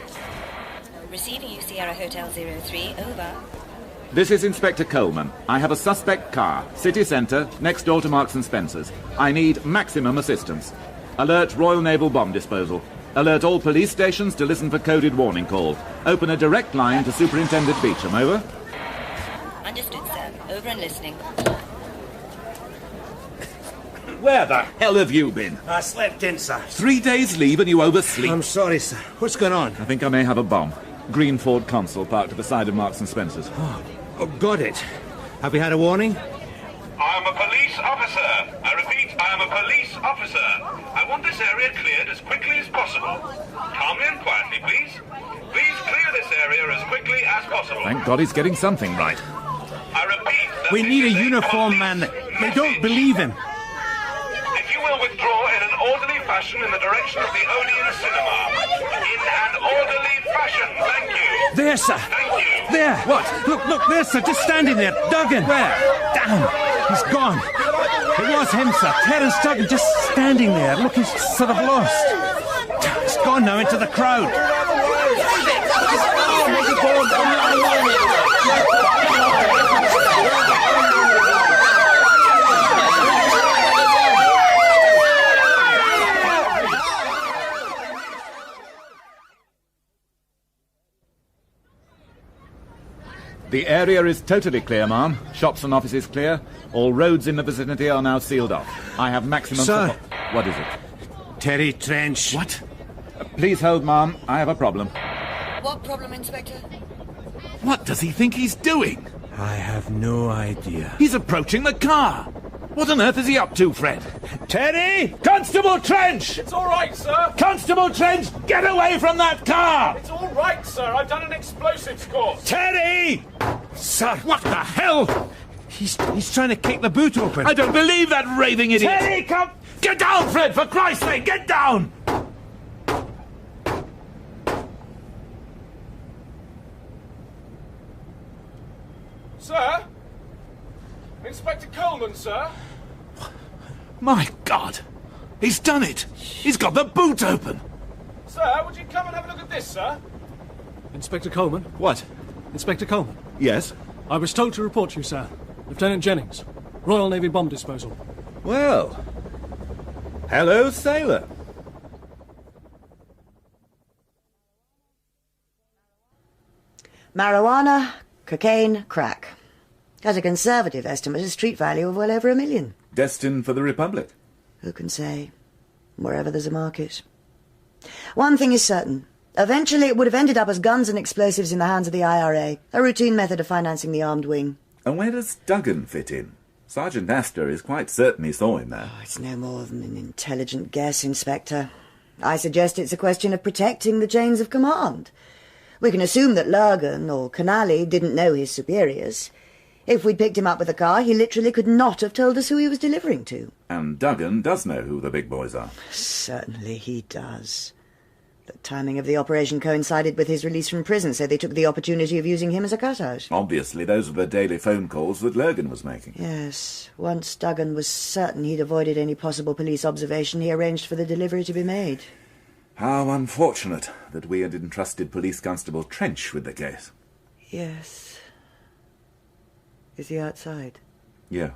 Receiving you, Sierra Hotel 03. Over. This is Inspector Coleman. I have a suspect car, city centre, next door to Marks and Spencer's. I need maximum assistance. Alert Royal Naval Bomb Disposal. Alert all police stations to listen for coded warning calls. Open a direct line to Superintendent Beecham. Over. Understood, sir. Over and listening. Where the hell have you been? I slept in, sir. 3 days leave and you oversleep. I'm sorry, sir. What's going on? I think I may have a bomb. Green Ford Consul parked at the side of Marks and Spencer's. Oh, got it. Have you had a warning? I am a police officer. I repeat, I am a police officer. I want this area cleared as quickly as possible. Calmly and quietly, please. Please clear this area as quickly as possible. Thank God he's getting something right. I repeat, that We need a uniformed man. They don't believe him. If you will withdraw in an orderly fashion in the direction of the Odeon Cinema. In an orderly fashion, thank you. There, sir. Thank you. There. What? Look, there, sir. Just standing there. Duggan. Where? Damn. He's gone. It was him, sir. Terence Duggan just standing there, looking sort of lost. He's gone now into the crowd. The area is totally clear, ma'am. Shops and offices clear. All roads in the vicinity are now sealed off. I have maximum Sir. support. What is it? Terry Trench. What? Please hold, ma'am. I have a problem. What problem, Inspector? What does he think he's doing? I have no idea. He's approaching the car. What on earth is he up to, Fred? Terry! Constable Trench! It's all right, sir. Constable Trench, get away from that car! It's all right, sir. I've done an explosives course. Terry! Sir, what the hell? He's trying to kick the boot open. I don't believe that raving idiot! Terry, come! Get down, Fred, for Christ's sake, get down! Sir? Inspector Coleman, sir? My God! He's done it! He's got the boot open! Sir, would you come and have a look at this, sir? Inspector Coleman? What? Inspector Coleman? Yes? I was told to report you, sir. Lieutenant Jennings, Royal Navy Bomb Disposal. Well... Hello, sailor. Marijuana, cocaine, crack. At a conservative estimate, a street value of well over $1 million. Destined for the Republic. Who can say? Wherever there's a market. One thing is certain. Eventually it would have ended up as guns and explosives in the hands of the IRA, a routine method of financing the armed wing. And where does Duggan fit in? Sergeant Astor is quite certain he saw him there. Oh, it's no more than an intelligent guess, Inspector. I suggest it's a question of protecting the chains of command. We can assume that Lurgan or Canali didn't know his superiors. If we'd picked him up with a car, he literally could not have told us who he was delivering to. And Duggan does know who the big boys are. Certainly he does. The timing of the operation coincided with his release from prison, so they took the opportunity of using him as a cutout. Obviously, those were the daily phone calls that Lurgan was making. Yes. Once Duggan was certain he'd avoided any possible police observation, he arranged for the delivery to be made. How unfortunate that we had entrusted Police Constable Trench with the case. Yes. Is he outside? Yeah.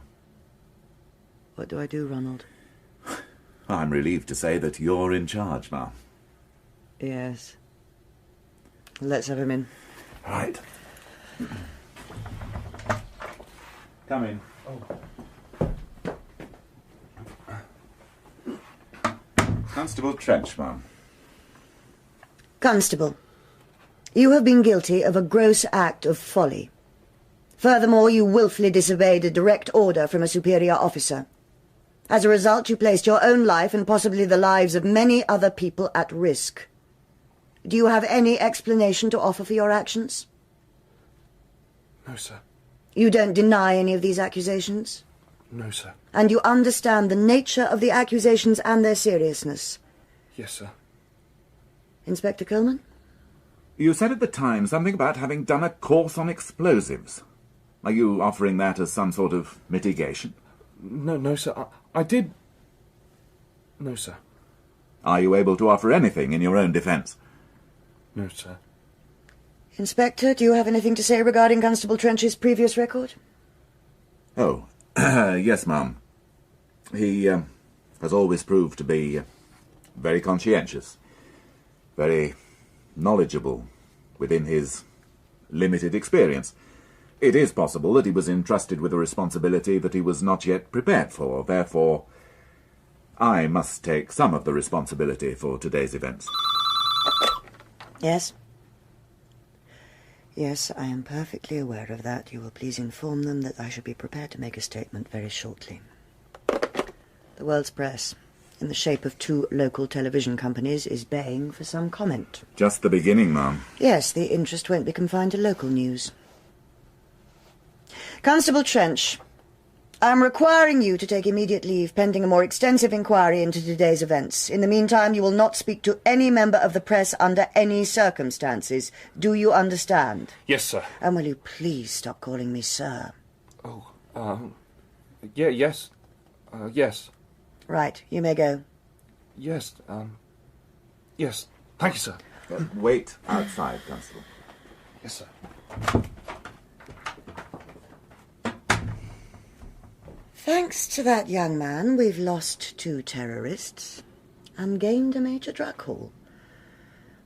What do I do, Ronald? I'm relieved to say that you're in charge now. Yes. Let's have him in. Right. Come in. Constable Trench, ma'am. Constable, you have been guilty of a gross act of folly. Furthermore, you willfully disobeyed a direct order from a superior officer. As a result, you placed your own life and possibly the lives of many other people at risk. Do you have any explanation to offer for your actions? No, sir. You don't deny any of these accusations? No, sir. And you understand the nature of the accusations and their seriousness? Yes, sir. Inspector Coleman? You said at the time something about having done a course on explosives. Are you offering that as some sort of mitigation? No, sir. I did... No, sir. Are you able to offer anything in your own defence? No, sir. Inspector, do you have anything to say regarding Constable Trench's previous record? Oh, yes, ma'am. He has always proved to be very conscientious, very knowledgeable within his limited experience. It is possible that he was entrusted with a responsibility that he was not yet prepared for. Therefore, I must take some of the responsibility for today's events. Yes? Yes, I am perfectly aware of that. You will please inform them that I shall be prepared to make a statement very shortly. The world's press, in the shape of 2 local television companies, is baying for some comment. Just the beginning, ma'am. Yes, the interest won't be confined to local news. Constable Trench, I am requiring you to take immediate leave pending a more extensive inquiry into today's events. In the meantime, you will not speak to any member of the press under any circumstances. Do you understand? Yes, sir. And will you please stop calling me sir? Oh, yes. Yes. Right, you may go. Yes, yes. Thank you, sir. Wait outside, Constable. Yes, sir. Thanks to that young man, we've lost 2 terrorists and gained a major drug haul.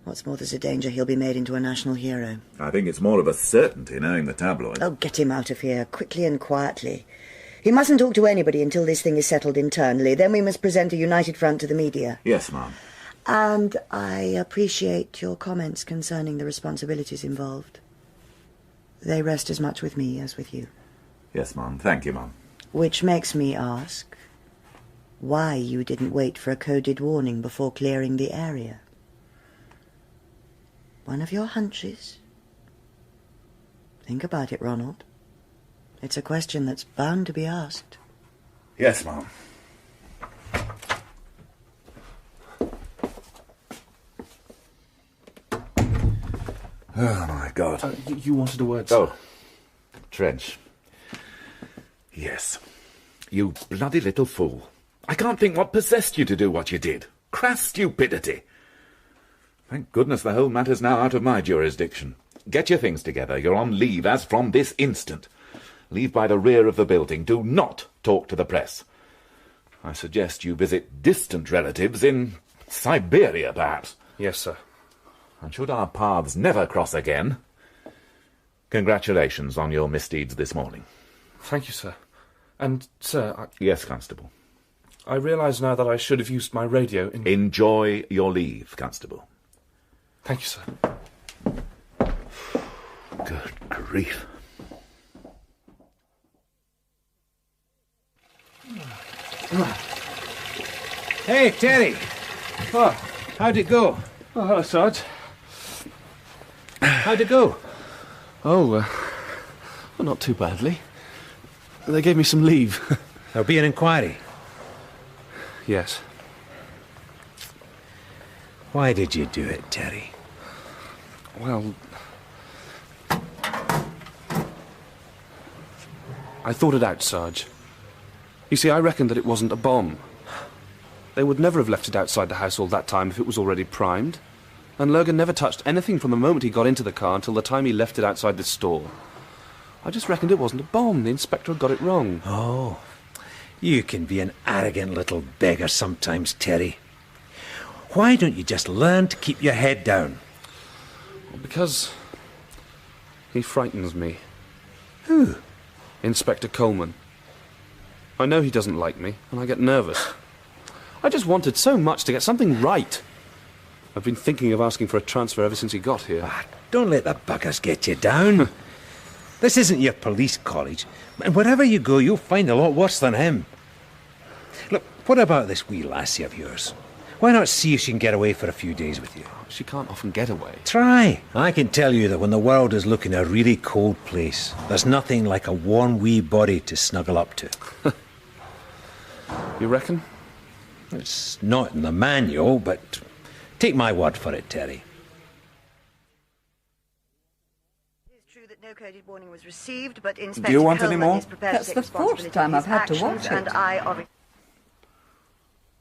What's more, there's a danger he'll be made into a national hero. I think it's more of a certainty, knowing the tabloids. Oh, get him out of here, quickly and quietly. He mustn't talk to anybody until this thing is settled internally. Then we must present a united front to the media. Yes, ma'am. And I appreciate your comments concerning the responsibilities involved. They rest as much with me as with you. Yes, ma'am. Thank you, ma'am. Which makes me ask why you didn't wait for a coded warning before clearing the area. One of your hunches? Think about it, Ronald. It's a question that's bound to be asked. Yes, ma'am. Oh, my God. You wanted a word, sir? Oh, Trench. Yes. You bloody little fool. I can't think what possessed you to do what you did. Crass stupidity. Thank goodness the whole matter's now out of my jurisdiction. Get your things together. You're on leave as from this instant. Leave by the rear of the building. Do not talk to the press. I suggest you visit distant relatives in Siberia, perhaps. Yes, sir. And should our paths never cross again, congratulations on your misdeeds this morning. Thank you, sir. And, sir, Yes, Constable. I realise now that I should have used my radio in... Enjoy your leave, Constable. Thank you, sir. Good grief. Hey, Terry. Oh, how'd it go? Oh, hello, Sarge. How'd it go? Oh, well, not too badly. They gave me some leave. There'll be an inquiry. Yes. Why did you do it, Terry? Well, I thought it out, Sarge. You see, I reckoned that it wasn't a bomb. They would never have left it outside the house all that time if it was already primed. And Logan never touched anything from the moment he got into the car until the time he left it outside the store. I just reckoned it wasn't a bomb. The inspector had got it wrong. Oh, you can be an arrogant little beggar sometimes, Terry. Why don't you just learn to keep your head down? Well, because he frightens me. Who? Inspector Coleman. I know he doesn't like me, and I get nervous. I just wanted so much to get something right. I've been thinking of asking for a transfer ever since he got here. Ah, don't let the buggers get you down. This isn't your police college, and wherever you go, you'll find a lot worse than him. Look, what about this wee lassie of yours? Why not see if she can get away for a few days with you? She can't often get away. Try. I can tell you that when the world is looking a really cold place, there's nothing like a warm wee body to snuggle up to. You reckon? It's not in the manual, but take my word for it, Terry. It's true that no coded warning was received, but Inspector Do you want any Coleman more? is prepared That's to the take responsibility fourth time for his I've had to actions, watch it. And I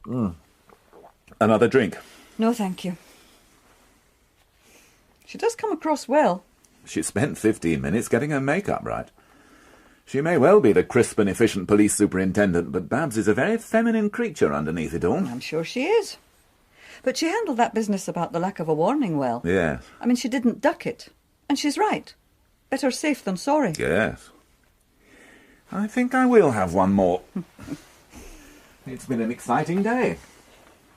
obviously... Another drink. No, thank you. She does come across well. She spent 15 minutes getting her makeup right. She may well be the crisp and efficient police superintendent, but Babs is a very feminine creature underneath it all. I'm sure she is. But she handled that business about the lack of a warning well. Yes. I mean, she didn't duck it. And she's right. Better safe than sorry. Yes. I think I will have one more. It's been an exciting day.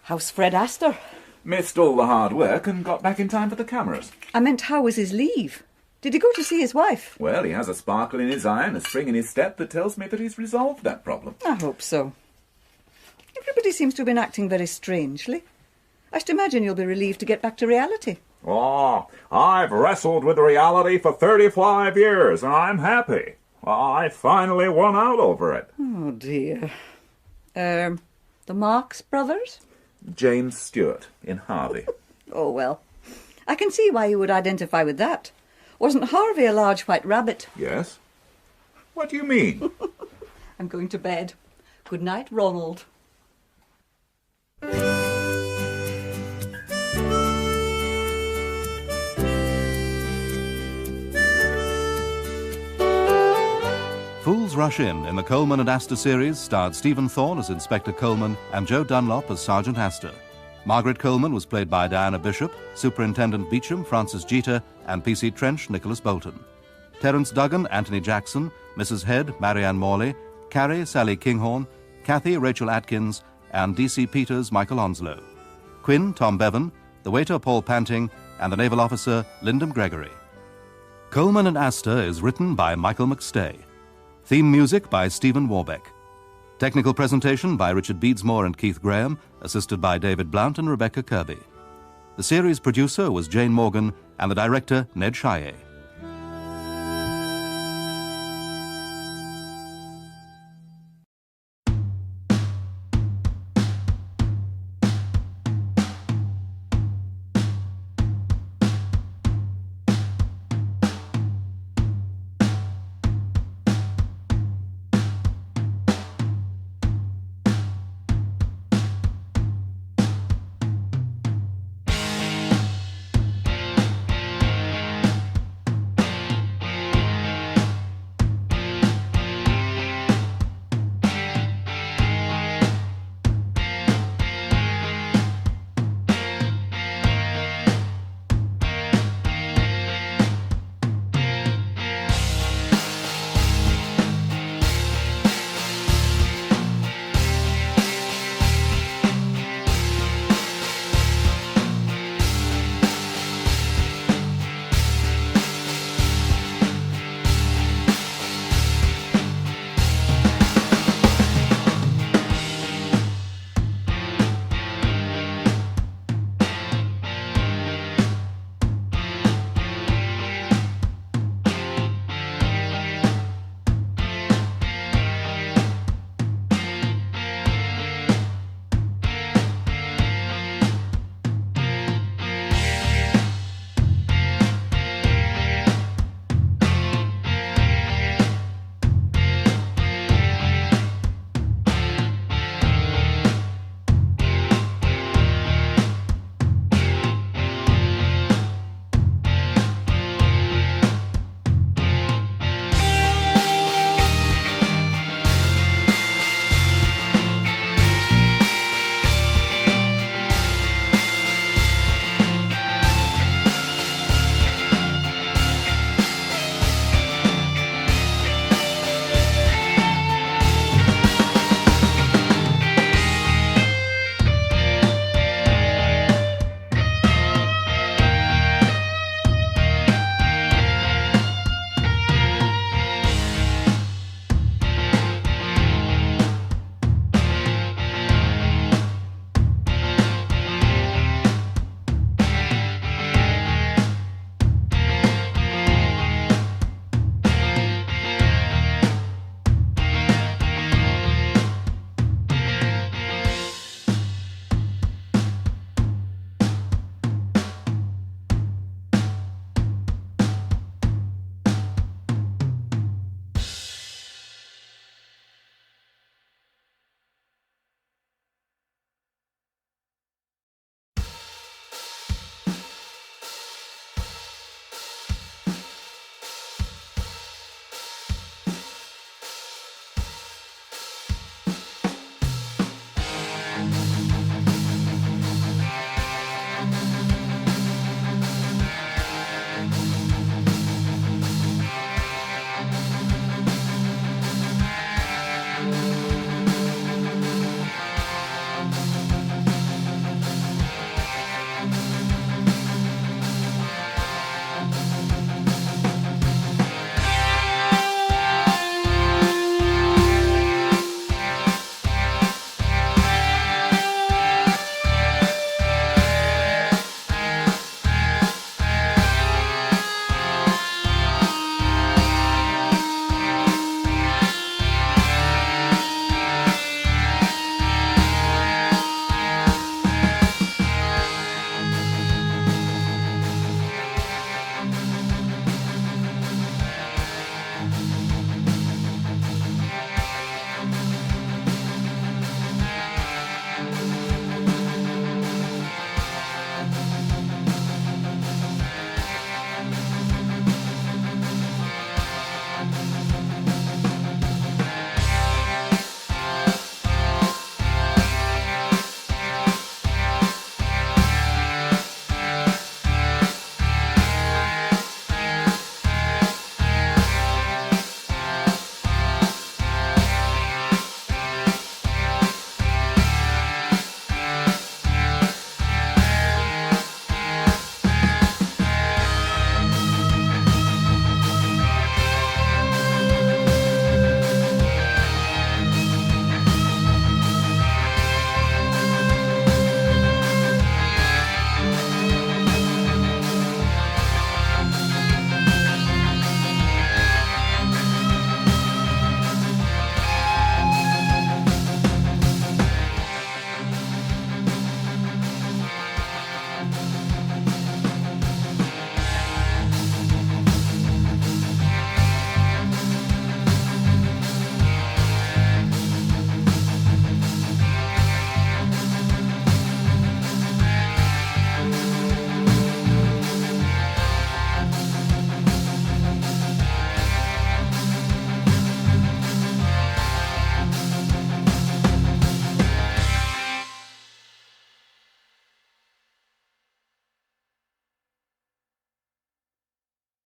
How's Fred Astor? Missed all the hard work and got back in time for the cameras. I meant, how was his leave? Did he go to see his wife? Well, he has a sparkle in his eye and a spring in his step that tells me that he's resolved that problem. I hope so. Everybody seems to have been acting very strangely. I should imagine you'll be relieved to get back to reality. Oh, I've wrestled with reality for 35 years and I'm happy. I finally won out over it. Oh, dear. The Marx brothers? James Stewart in Harvey. Oh, well. I can see why you would identify with that. Wasn't Harvey a large white rabbit? Yes. What do you mean? I'm going to bed. Good night, Ronald. Fools Rush In the Coleman and Astor series starred Stephen Thorne as Inspector Coleman and Joe Dunlop as Sergeant Astor. Margaret Coleman was played by Diana Bishop, Superintendent Beecham, Francis Jeater, and PC Trench, Nicholas Boulton. Terence Duggan, Anthony Jackson, Mrs. Head, Marianne Morley, Carrie, Sally Kinghorn, Kathy, Rachel Atkins, and DC Peters, Michael Onslow. Quinn, Tom Bevan, the waiter, Paul Panting, and the naval officer, Lyndham Gregory. Coleman and Astor is written by Michael McStay. Theme music by Stephen Warbeck. Technical presentation by Richard Beadsmore and Keith Graham, assisted by David Blount and Rebecca Kirby. The series producer was Jane Morgan and the director, Ned Chaillet.